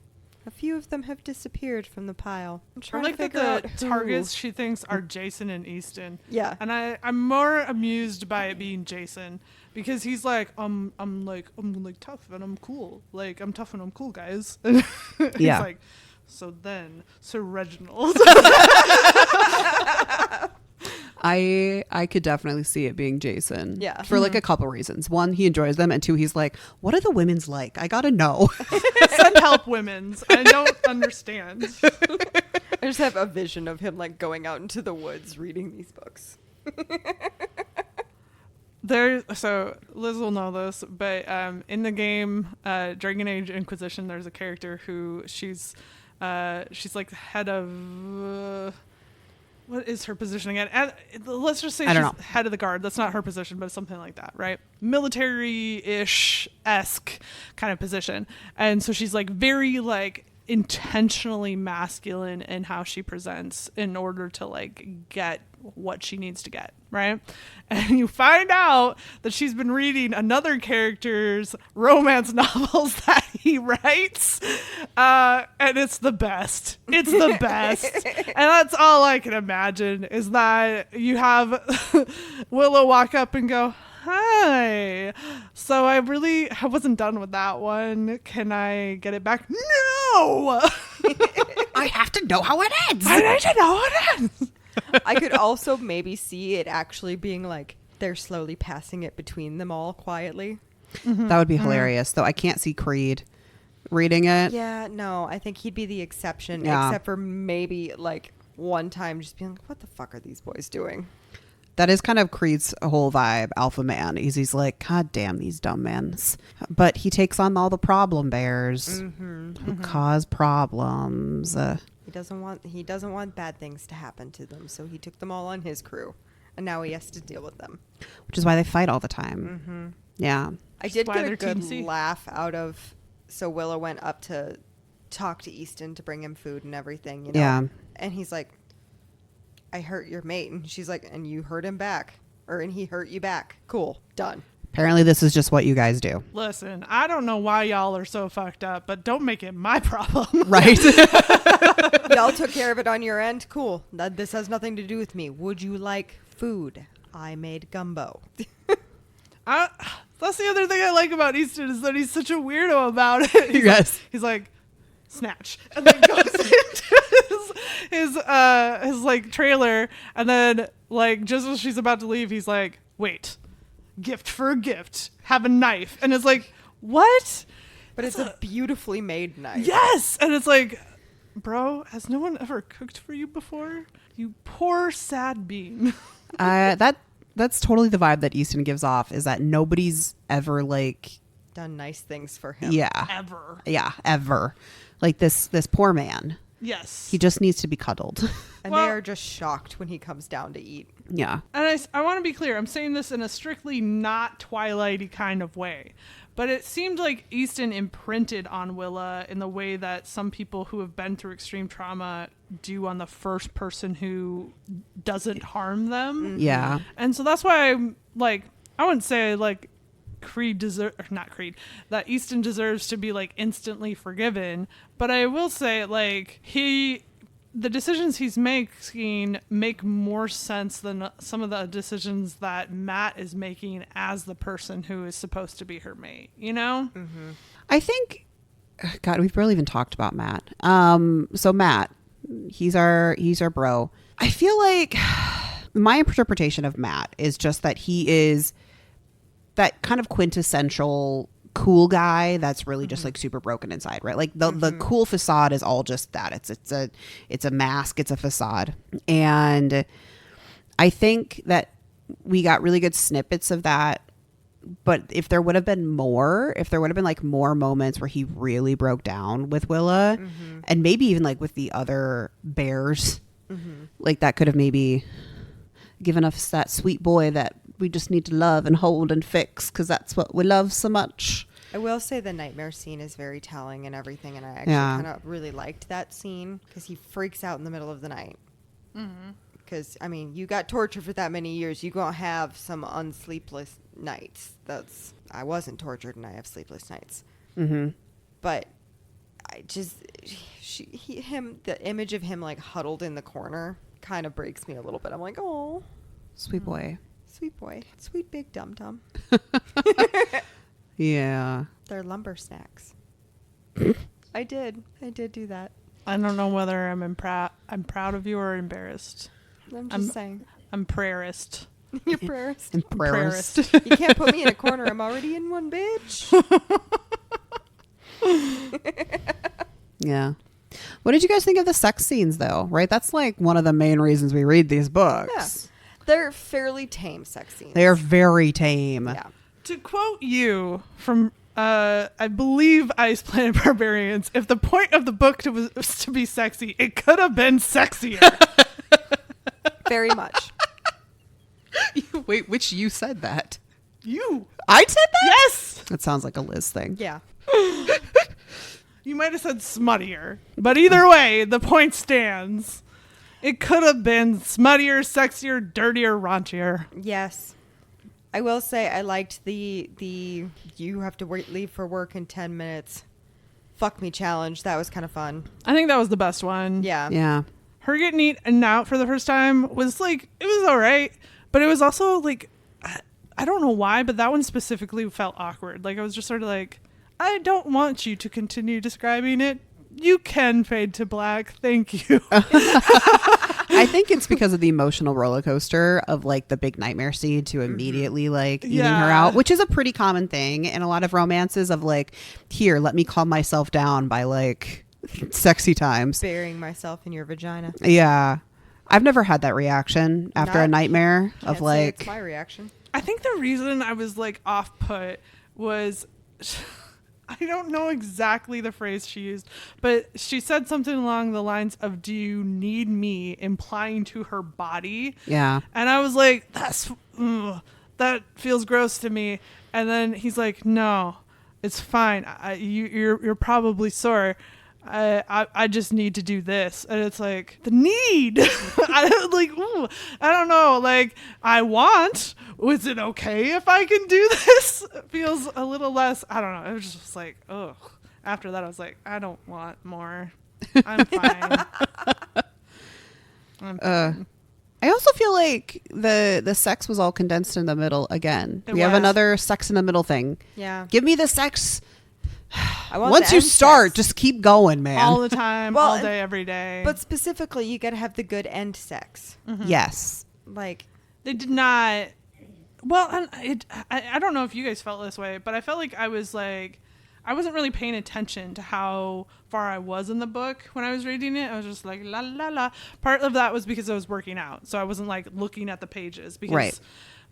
a few of them have disappeared from the pile. I'm I trying like to that figure out the who. targets she thinks are Jason and Easton. Yeah. And I'm more amused by it being Jason, because he's like, I'm tough and I'm cool. Like, I'm tough and I'm cool, guys. He's Yeah. like, Sir Reginald. I could definitely see it being Jason. Yeah. For like a couple reasons. One, he enjoys them, and two, he's like, what are the women's like? I gotta know. Send help, women's. I don't understand. I just have a vision of him like going out into the woods reading these books. So Liz will know this, but in the game Dragon Age Inquisition, there's a character who she's like the head of what is her position again? Let's just say she's head of the guard. That's not her position, but it's something like that, right? Military-ish-esque kind of position. And so she's like very like intentionally masculine in how she presents in order to like get what she needs to get, right? And you find out that she's been reading another character's romance novels that he writes, and it's the best. It's the best. And that's all I can imagine, is that you have Willa walk up and go, "Hi, so I wasn't done with that one. Can I get it back?" No! I have to know how it ends. I need to know how it ends. I could also maybe see it actually being like they're slowly passing it between them all quietly. That would be hilarious, though. I can't see Creed reading it. Yeah, no, I think he'd be the exception, Yeah. except for maybe like one time just being like, what the fuck are these boys doing? That is kind of Creed's whole vibe, alpha man. He's like, God damn these dumb men. But he takes on all the problem bears who cause problems. He doesn't want bad things to happen to them, so he took them all on his crew, and now he has to deal with them. Which is why they fight all the time. Yeah. I did why get a they're good Team C. laugh out of. So Willa went up to talk to Easton to bring him food and everything, you know. Yeah. And he's like, "I hurt your mate," and she's like, "And you hurt him back, and he hurt you back. Cool, done." Apparently this is just what you guys do. Listen, I don't know why y'all are so fucked up, but don't make it my problem. Right? Y'all took care of it on your end. Cool. This has nothing to do with me. Would you like food? I made gumbo. That's the other thing I like about Easton, is that he's such a weirdo about it. He's like, snatch, and then goes into his like trailer, and then like just as she's about to leave, he's like, wait, gift for a gift, have a knife, and it's like, what? But it's a beautifully made knife. Yes, and it's like, bro, has no one ever cooked for you before? You poor sad bean. That's totally the vibe that Easton gives off, is that nobody's ever like Done nice things for him. Ever. Yeah, ever. Like this poor man. Yes. He just needs to be cuddled. And Well- they are just shocked when he comes down to eat. Yeah. And I want to be clear, I'm saying this in a strictly not Twilight-y kind of way. But it seemed like Easton imprinted on Willa in the way that some people who have been through extreme trauma do on the first person who doesn't harm them. Yeah. And so that's why I'm like, I wouldn't say like that Easton deserves to be like instantly forgiven. But I will say like the decisions he's making make more sense than some of the decisions that Matt is making as the person who is supposed to be her mate, you know? Mm-hmm. I think, God, we've barely even talked about Matt. So Matt, he's our bro. I feel like my interpretation of Matt is just that he is that kind of quintessential cool guy that's really just like super broken inside, right? Like the cool facade is all just that. It's a mask, it's a facade. And I think that we got really good snippets of that. But if there would have been like more moments where he really broke down with Willa, and maybe even like with the other bears, like that could have maybe given us that sweet boy that we just need to love and hold and fix, because that's what we love so much. I will say the nightmare scene is very telling and everything, and I actually kind of really liked that scene because he freaks out in the middle of the night. Because, I mean, you got tortured for that many years. You're going to have some unsleepless nights. I wasn't tortured and I have sleepless nights. But I just, the image of him like huddled in the corner kind of breaks me a little bit. I'm like, oh. Sweet boy. Sweet boy. Sweet big dum-dum. Yeah. They're lumber snacks. I did do that. I don't know whether I'm proud of you or embarrassed. I'm just saying. I'm prayerist. You're prayerist. And prayerist. You can't put me in a corner. I'm already in one, bitch. Yeah. What did you guys think of the sex scenes, though? Right? That's like one of the main reasons we read these books. Yeah. They're fairly tame sex scenes. They are very tame. Yeah. To quote you from, I believe, Ice Planet Barbarians, if the point of the book was to be sexy, it could have been sexier. Very much. Wait, which you said that? You. I said that? Yes. That sounds like a Liz thing. Yeah. You might have said smuttier. But either way, the point stands. It could have been smuttier, sexier, dirtier, raunchier. Yes. I will say I liked the you have to leave for work in 10 minutes. Fuck me challenge. That was kind of fun. I think that was the best one. Yeah. Yeah. Her getting eaten out for the first time was like, it was all right. But it was also like, I don't know why, but that one specifically felt awkward. Like I was just sort of like, I don't want you to continue describing it. You can fade to black. Thank you. I think it's because of the emotional roller coaster of like the big nightmare scene to immediately like eating her out, which is a pretty common thing in a lot of romances of like, here, let me calm myself down by like sexy times. Burying myself in your vagina. Yeah. I've never had that reaction after a nightmare of Can't say like, it's my reaction. I think the reason I was like off put was I don't know exactly the phrase she used, but she said something along the lines of, do you need me, implying to her body. yeah. And I was like, that feels gross to me. And then he's like, no, it's fine. You're probably sore. I just need to do this. And it's like the need. I don't know. Like I want, is it okay if I can do this? It feels a little less, I don't know. It was just like, ugh. After that, I was like, I don't want more. I'm fine. I'm fine. I also feel like the sex was all condensed in the middle again. It We have was. another sex in the middle thing. Yeah. Give me the sex. I want Once the you end start, sex. just keep going, man. All the time, Well, all day, every day. But specifically, you got to have the good end sex. Yes. Like, They did not. Well, and I don't know if you guys felt this way, but I felt like I wasn't really paying attention to how far I was in the book when I was reading it. I was just like, la, la, la. Part of that was because I was working out. So I wasn't like looking at the pages because Right.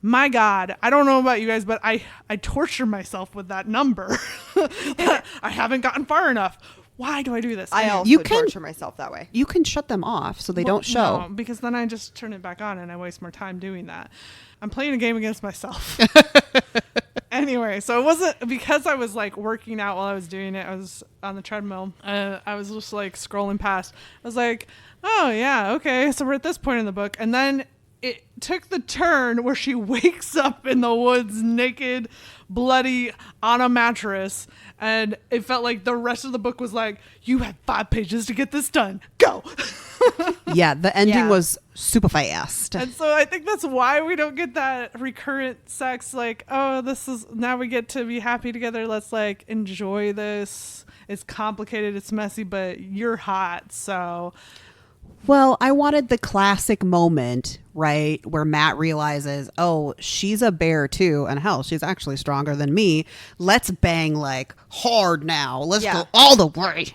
my God, I don't know about you guys, but I torture myself with that number. I haven't gotten far enough. Why do I do this? I Anyway. also You can- torture myself that way. You can shut them off so they Well, don't show. No, because then I just turn it back on and I waste more time doing that. I'm playing a game against myself. Anyway, so it wasn't because I was like working out while I was doing it. I was on the treadmill. I was just like scrolling past. I was like, oh yeah, okay. So we're at this point in the book. And then it took the turn where she wakes up in the woods naked, bloody, on a mattress. And it felt like the rest of the book was like, you have 5 pages to get this done. Go. Yeah, the ending Yeah. was super fast. And so I think that's why we don't get that recurrent sex. Like, oh, this is now we get to be happy together. Let's like enjoy this. It's complicated. It's messy, but you're hot. So Well, I wanted the classic moment, right, where Matt realizes, oh, she's a bear too, and hell, she's actually stronger than me. Let's bang like hard now. Let's Yeah. go all the way.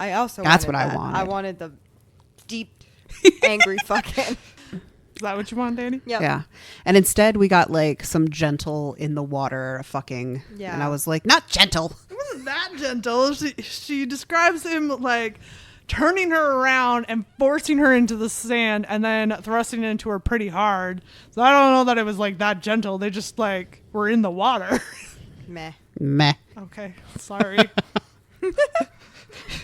I also That's wanted what I that. wanted. I wanted the deep, angry fucking. is that what you want, Danny? Yep. Yeah. And instead we got like some gentle in the water fucking. Yeah. And I was like, not gentle. It wasn't that gentle. She describes him like turning her around and forcing her into the sand and then thrusting into her pretty hard. So I don't know that it was like that gentle. They just like were in the water. Meh. Meh. Okay, sorry.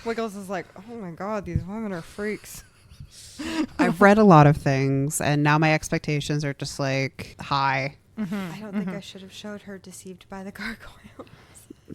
Wiggles is like, oh my God, these women are freaks. I've read a lot of things and now my expectations are just like high. I don't think I should have showed her deceived by the gargoyle.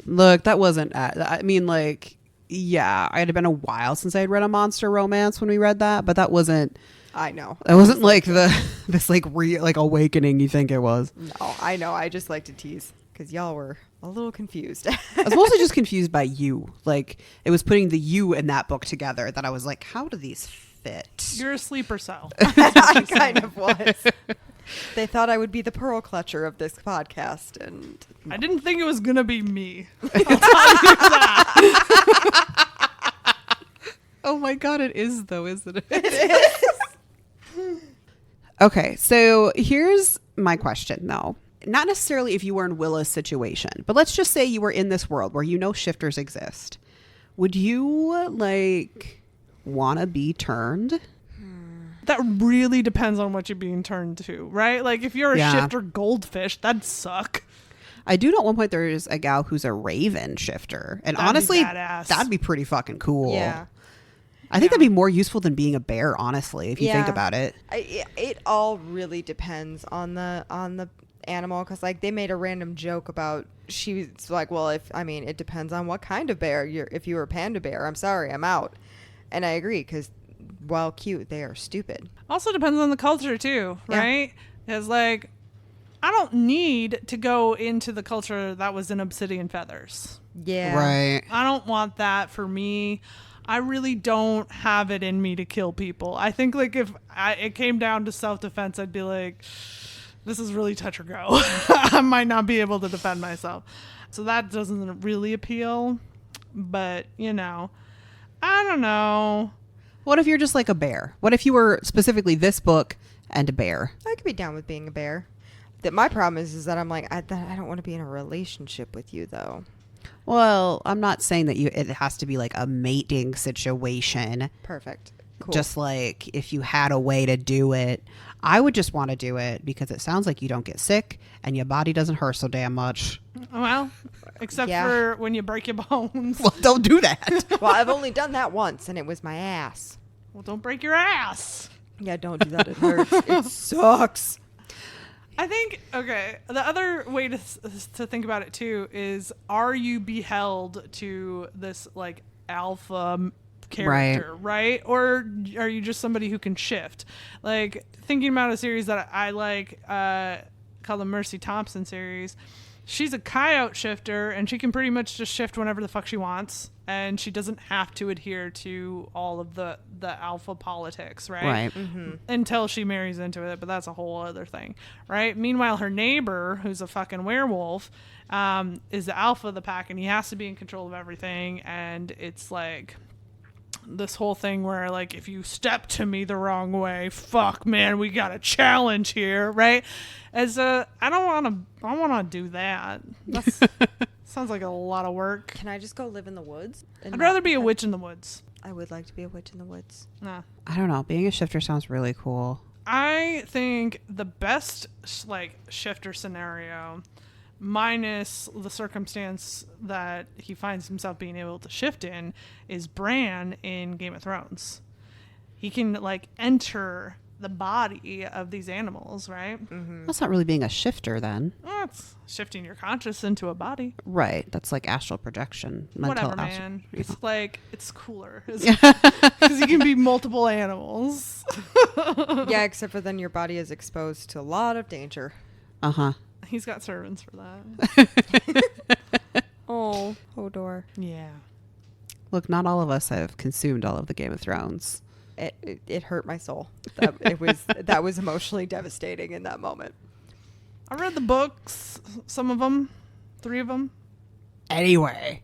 Look, that wasn't, I mean, like, yeah, it had been a while since I had read a monster romance when we read that, but that wasn't I know. like this like like awakening you think it was. No, I know. I just like to tease because y'all were a little confused. I was mostly just confused by you. Like, it was putting the you in that book together that I was like, how do these fit? You're a sleeper cell. I kind of was. They thought I would be the pearl clutcher of this podcast, and I didn't think it was gonna be me. I'll tell you that. Oh my God, it is though, isn't it? It is. Okay, so here's my question though. Not necessarily if you were in Willa's situation, but let's just say you were in this world where you know shifters exist. Would you like want to be turned? That really depends on what you're being turned to, right? Like if you're a Yeah. shifter goldfish, that'd suck. I do know at one point there's a gal who's a raven shifter. And That'd be honestly, badass. that'd be pretty fucking cool. yeah. I think that'd be more useful than being a bear, honestly, if you think Yeah. about it. It all really depends on the animal, because like they made a random joke about, she was like, well, it depends on what kind of bear. If you were a panda bear, I'm sorry, I'm out. And I agree, because while cute, they are stupid. Also depends on the culture too, right? Because like, I don't need to go into the culture that was in obsidian feathers. Yeah. Right. I don't want that for me. I really don't have it in me to kill people. I think like if it came down to self-defense, I'd be like, this is really touch or go. I might not be able to defend myself. So that doesn't really appeal. But, I don't know. What if you're just like a bear? What if you were specifically this book and a bear? I could be down with being a bear. My problem is that I'm like, I don't want to be in a relationship with you, though. Well, I'm not saying that it has to be like a mating situation. Perfect. Cool. Just like if you had a way to do it, I would just want to do it because it sounds like you don't get sick and your body doesn't hurt so damn much. Well, except for when you break your bones. Well, don't do that. Well, I've only done that once, and it was my ass. Well, don't break your ass. Yeah, don't do that. It hurts. It sucks. I think, okay, the other way to think about it too is, are you beheld to this like alpha character, right? Or are you just somebody who can shift? Like thinking about a series that I like called the Mercy Thompson series. She's a coyote shifter, and she can pretty much just shift whenever the fuck she wants, and she doesn't have to adhere to all of the alpha politics, right? Right. Mm-hmm. Until she marries into it, but that's a whole other thing, right? Meanwhile, her neighbor, who's a fucking werewolf, is the alpha of the pack, and he has to be in control of everything, and it's like this whole thing where like, if you step to me the wrong way, fuck man, we got a challenge here, right? I don't want to do that. That's sounds like a lot of work. Can I just go live in the woods? I'd rather be a witch in the woods. I would like to be a witch in the woods. Nah. I don't know. Being a shifter sounds really cool. I think the best like shifter scenario, minus the circumstance that he finds himself being able to shift in, is Bran in Game of Thrones. He can like enter the body of these animals, right? Mm-hmm. That's not really being a shifter then. Well, it's shifting your conscious into a body. Right. That's like astral projection. Whatever, astral, man. you It's know. like, it's cooler. Because you can be multiple animals. Yeah, except for then your body is exposed to a lot of danger. Uh-huh. He's got servants for that. Oh, Hodor. Yeah. Look, not all of us have consumed all of the Game of Thrones. It hurt my soul. That was emotionally devastating in that moment. I read the books, some of them, 3 of them. Anyway,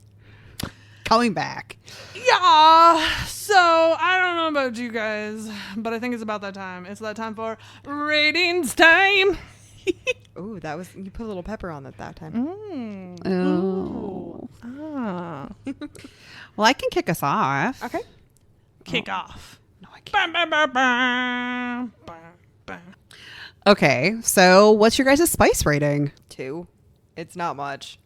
coming back. Yeah. So I don't know about you guys, but I think it's about that time. It's that time for ratings time. Ooh, you put a little pepper on it that time. Mm. Oh. Ah. Well, I can kick us off. Okay. Kick off. No, I can't. Bam, bam, bam, bam, bam, bam. Okay, so what's your guys' spice rating? 2. It's not much.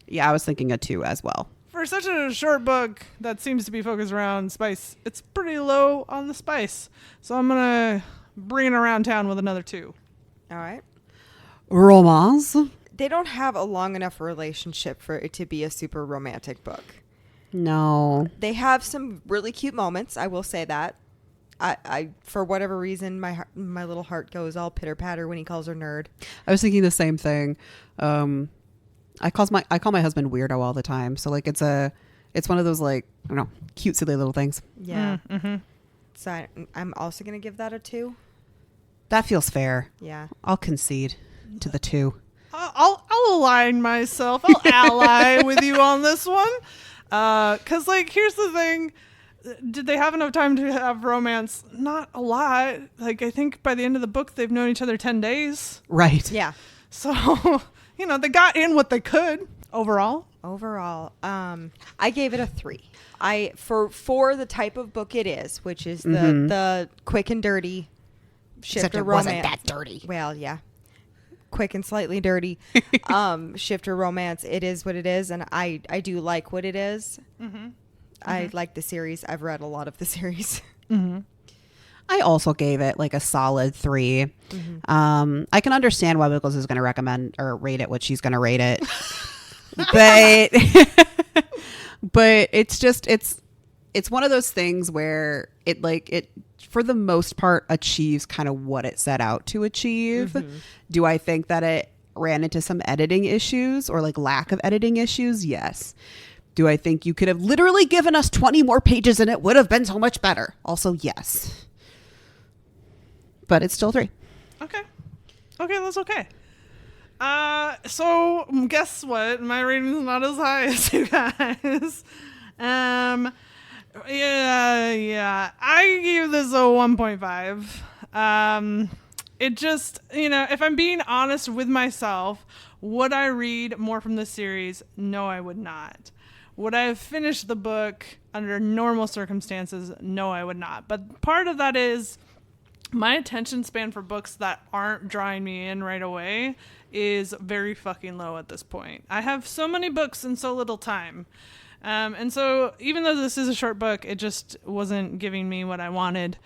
Yeah, I was thinking a 2 as well. For such a short book that seems to be focused around spice, it's pretty low on the spice. So I'm going to bring it around town with another 2. All right. Romance? They don't have a long enough relationship for it to be a super romantic book. No. They have some really cute moments. I will say that. I for whatever reason, my little heart goes all pitter patter when he calls her nerd. I was thinking the same thing. I call my husband weirdo all the time. So like it's one of those like, I don't know, cute silly little things. Yeah. Mm-hmm. So I'm also gonna give that a 2. That feels fair. Yeah. I'll concede to the 2. I'll align myself. I'll ally with you on this one. Because, like, here's the thing. Did they have enough time to have romance? Not a lot. Like, I think by the end of the book, they've known each other 10 days. Right. Yeah. So, they got in what they could overall. Overall, I gave it a 3. For the type of book it is, which is the quick and dirty shifter Except it romance. wasn't that dirty. Well, yeah. Quick and slightly dirty shifter romance. It is what it is, and I do like what it is. Mm-hmm. I like the series. I've read a lot of the series. I also gave it like a solid 3. I can understand why Wiggles is going to recommend or rate it what she's going to rate it. But it's one of those things where it for the most part achieves kind of what it set out to achieve. Do I think that it ran into some editing issues or like lack of editing issues? Yes. Do I think you could have literally given us 20 more pages and it would have been so much better? Also, yes. But it's still 3. Okay, that's okay. So guess what? My rating's not as high as you guys. Yeah. I gave this a 1.5. It just, if I'm being honest with myself, would I read more from this series? No, I would not. Would I have finished the book under normal circumstances? No, I would not. But part of that is my attention span for books that aren't drawing me in right away is very fucking low at this point. I have so many books in so little time. And so even though this is a short book, it just wasn't giving me what I wanted.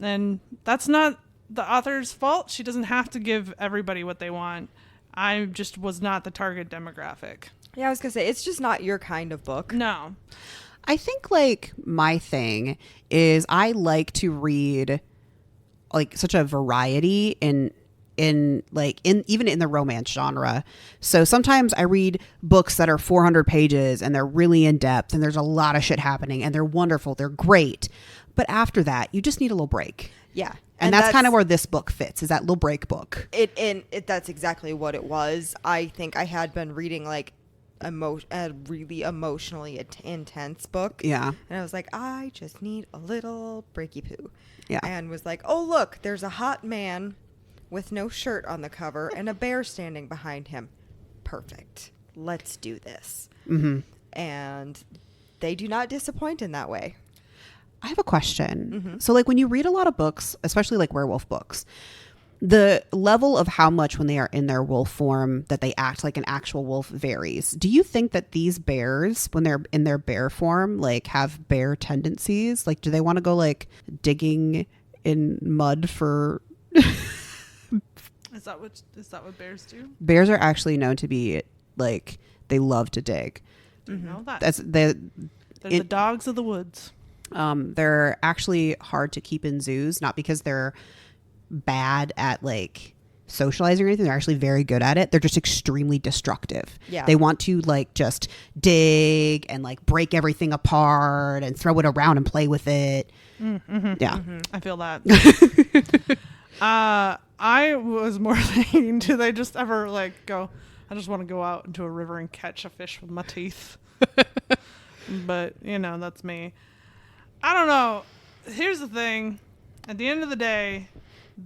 And that's not the author's fault. She doesn't have to give everybody what they want. I just was not the target demographic. Yeah, I was going to say, it's just not your kind of book. No. I think like my thing is I like to read like such a variety in even in the romance genre. So sometimes I read books that are 400 pages and they're really in depth and there's a lot of shit happening and they're wonderful. They're great. But after that, you just need a little break. Yeah. And that's kind of where this book fits, is that little break book. That's exactly what it was. I think I had been reading like a really emotionally intense book. Yeah. And I was like, I just need a little breaky poo. Yeah. And was like, oh, look, there's a hot man with no shirt on the cover and a bear standing behind him. Perfect. Let's do this. And they do not disappoint in that way. I have a question. So like when you read a lot of books, especially like werewolf books, the level of how much when they are in their wolf form that they act like an actual wolf varies. Do you think that these bears, when they're in their bear form, like have bear tendencies? Like, do they want to go like digging in mud for... Is that what bears do? Bears are actually known to be like, they love to dig. Didn't know that. They're the dogs of the woods. They're actually hard to keep in zoos, not because they're bad at like socializing or anything. They're actually very good at it. They're just extremely destructive. Yeah. They want to like just dig and like break everything apart and throw it around and play with it. Yeah. I feel that. I was more thinking, do they just ever like go, I just want to go out into a river and catch a fish with my teeth. But, that's me. I don't know. Here's the thing. At the end of the day,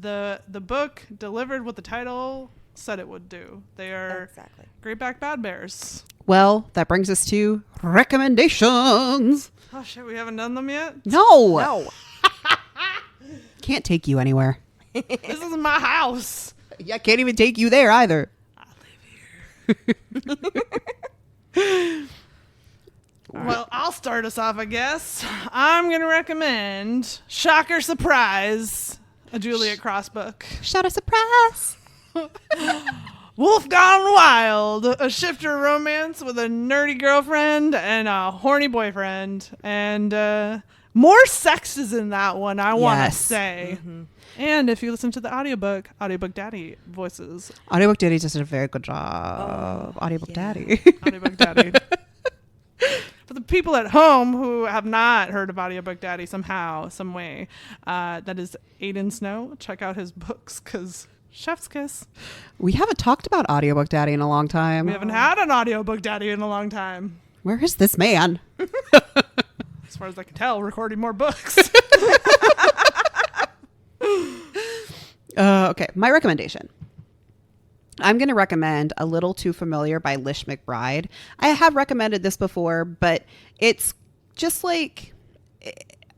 the book delivered what the title said it would do. They are Exactly. Greyback Bad Bears. Well, that brings us to recommendations. Oh, shit. We haven't done them yet? No. Can't take you anywhere. This is my house. Yeah, can't even take you there either. I live here. Well, I'll start us off, I guess. I'm going to recommend Shocker Surprise, a Juliet Cross book. Shout a surprise. Wolf Gone Wild, a shifter romance with a nerdy girlfriend and a horny boyfriend. And more sex is in that one, I want to say. And if you listen to the audiobook Daddy voices. Audiobook Daddy just did a very good job. Audiobook Daddy. Audiobook Daddy. For the people at home who have not heard of Audiobook Daddy somehow, some way, that is Aiden Snow. Check out his books, because chef's kiss. We haven't talked about Audiobook Daddy in a long time. We haven't had an Audiobook Daddy in a long time. Where is this man? As far as I can tell, recording more books. Okay, my recommendation. I'm going to recommend A Little Too Familiar by Lish McBride. I have recommended this before, but it's just like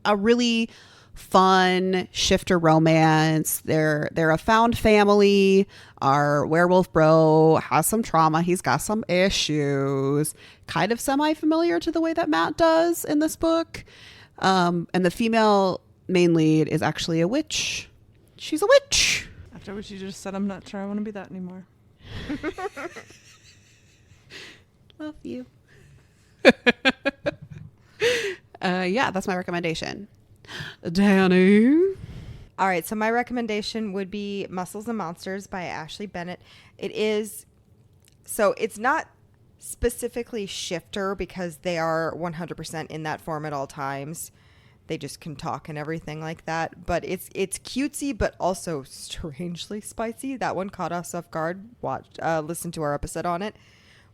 a really fun shifter romance. They're a found family. Our werewolf bro has some trauma. He's got some issues. Kind of semi-familiar to the way that Matt does in this book. And the female main lead is actually a witch. She's a witch. After what you just said, I'm not sure I want to be that anymore. Love you. Yeah, that's my recommendation. Danny. All right, so my recommendation would be Muscles and Monsters by Ashley Bennett. It's not specifically shifter because they are 100% in that form at all times. They just can talk and everything like that. But it's cutesy, but also strangely spicy. That one caught us off guard. Listen to our episode on it.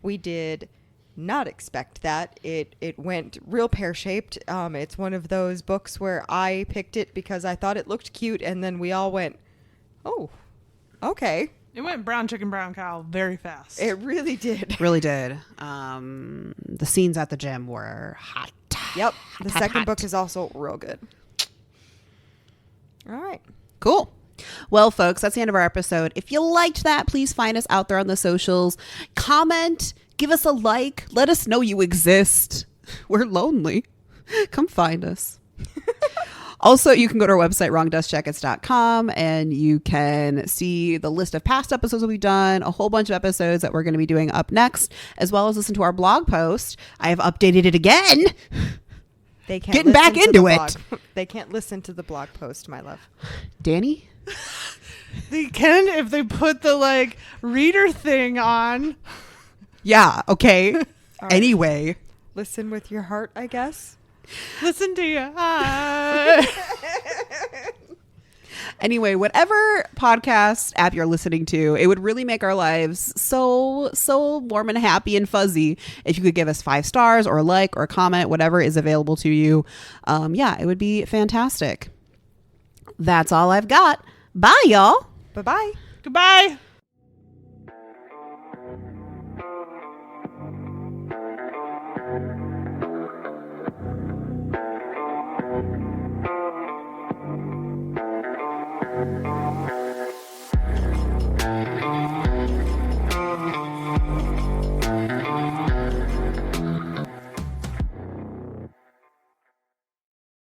We did not expect that. It went real pear-shaped. It's one of those books where I picked it because I thought it looked cute, and then we all went, oh, okay. It went brown chicken, brown cow very fast. It really did. Really did. The scenes at the gym were hot. Yep. The Hot, second hot. book is also real good. All right. Cool. Well, folks, that's the end of our episode. If you liked that, please find us out there on the socials. Comment, give us a like, let us know you exist. We're lonely. Come find us. Also, you can go to our website, wrongdustjackets.com, and you can see the list of past episodes that we've done, a whole bunch of episodes that we're going to be doing up next, as well as listen to our blog post. I have updated it again. They can't Getting back listen to into the it. blog. They can't listen to the blog post, my love. Danny? They can if they put the reader thing on. Yeah, okay. right. Anyway. Listen with your heart, I guess. Listen to you. Anyway, whatever podcast app you're listening to, it would really make our lives so warm and happy and fuzzy if you could give us 5 stars or a like or a comment, whatever is available to you. Yeah, it would be fantastic. That's all I've got. Bye, y'all. Bye-bye. Goodbye.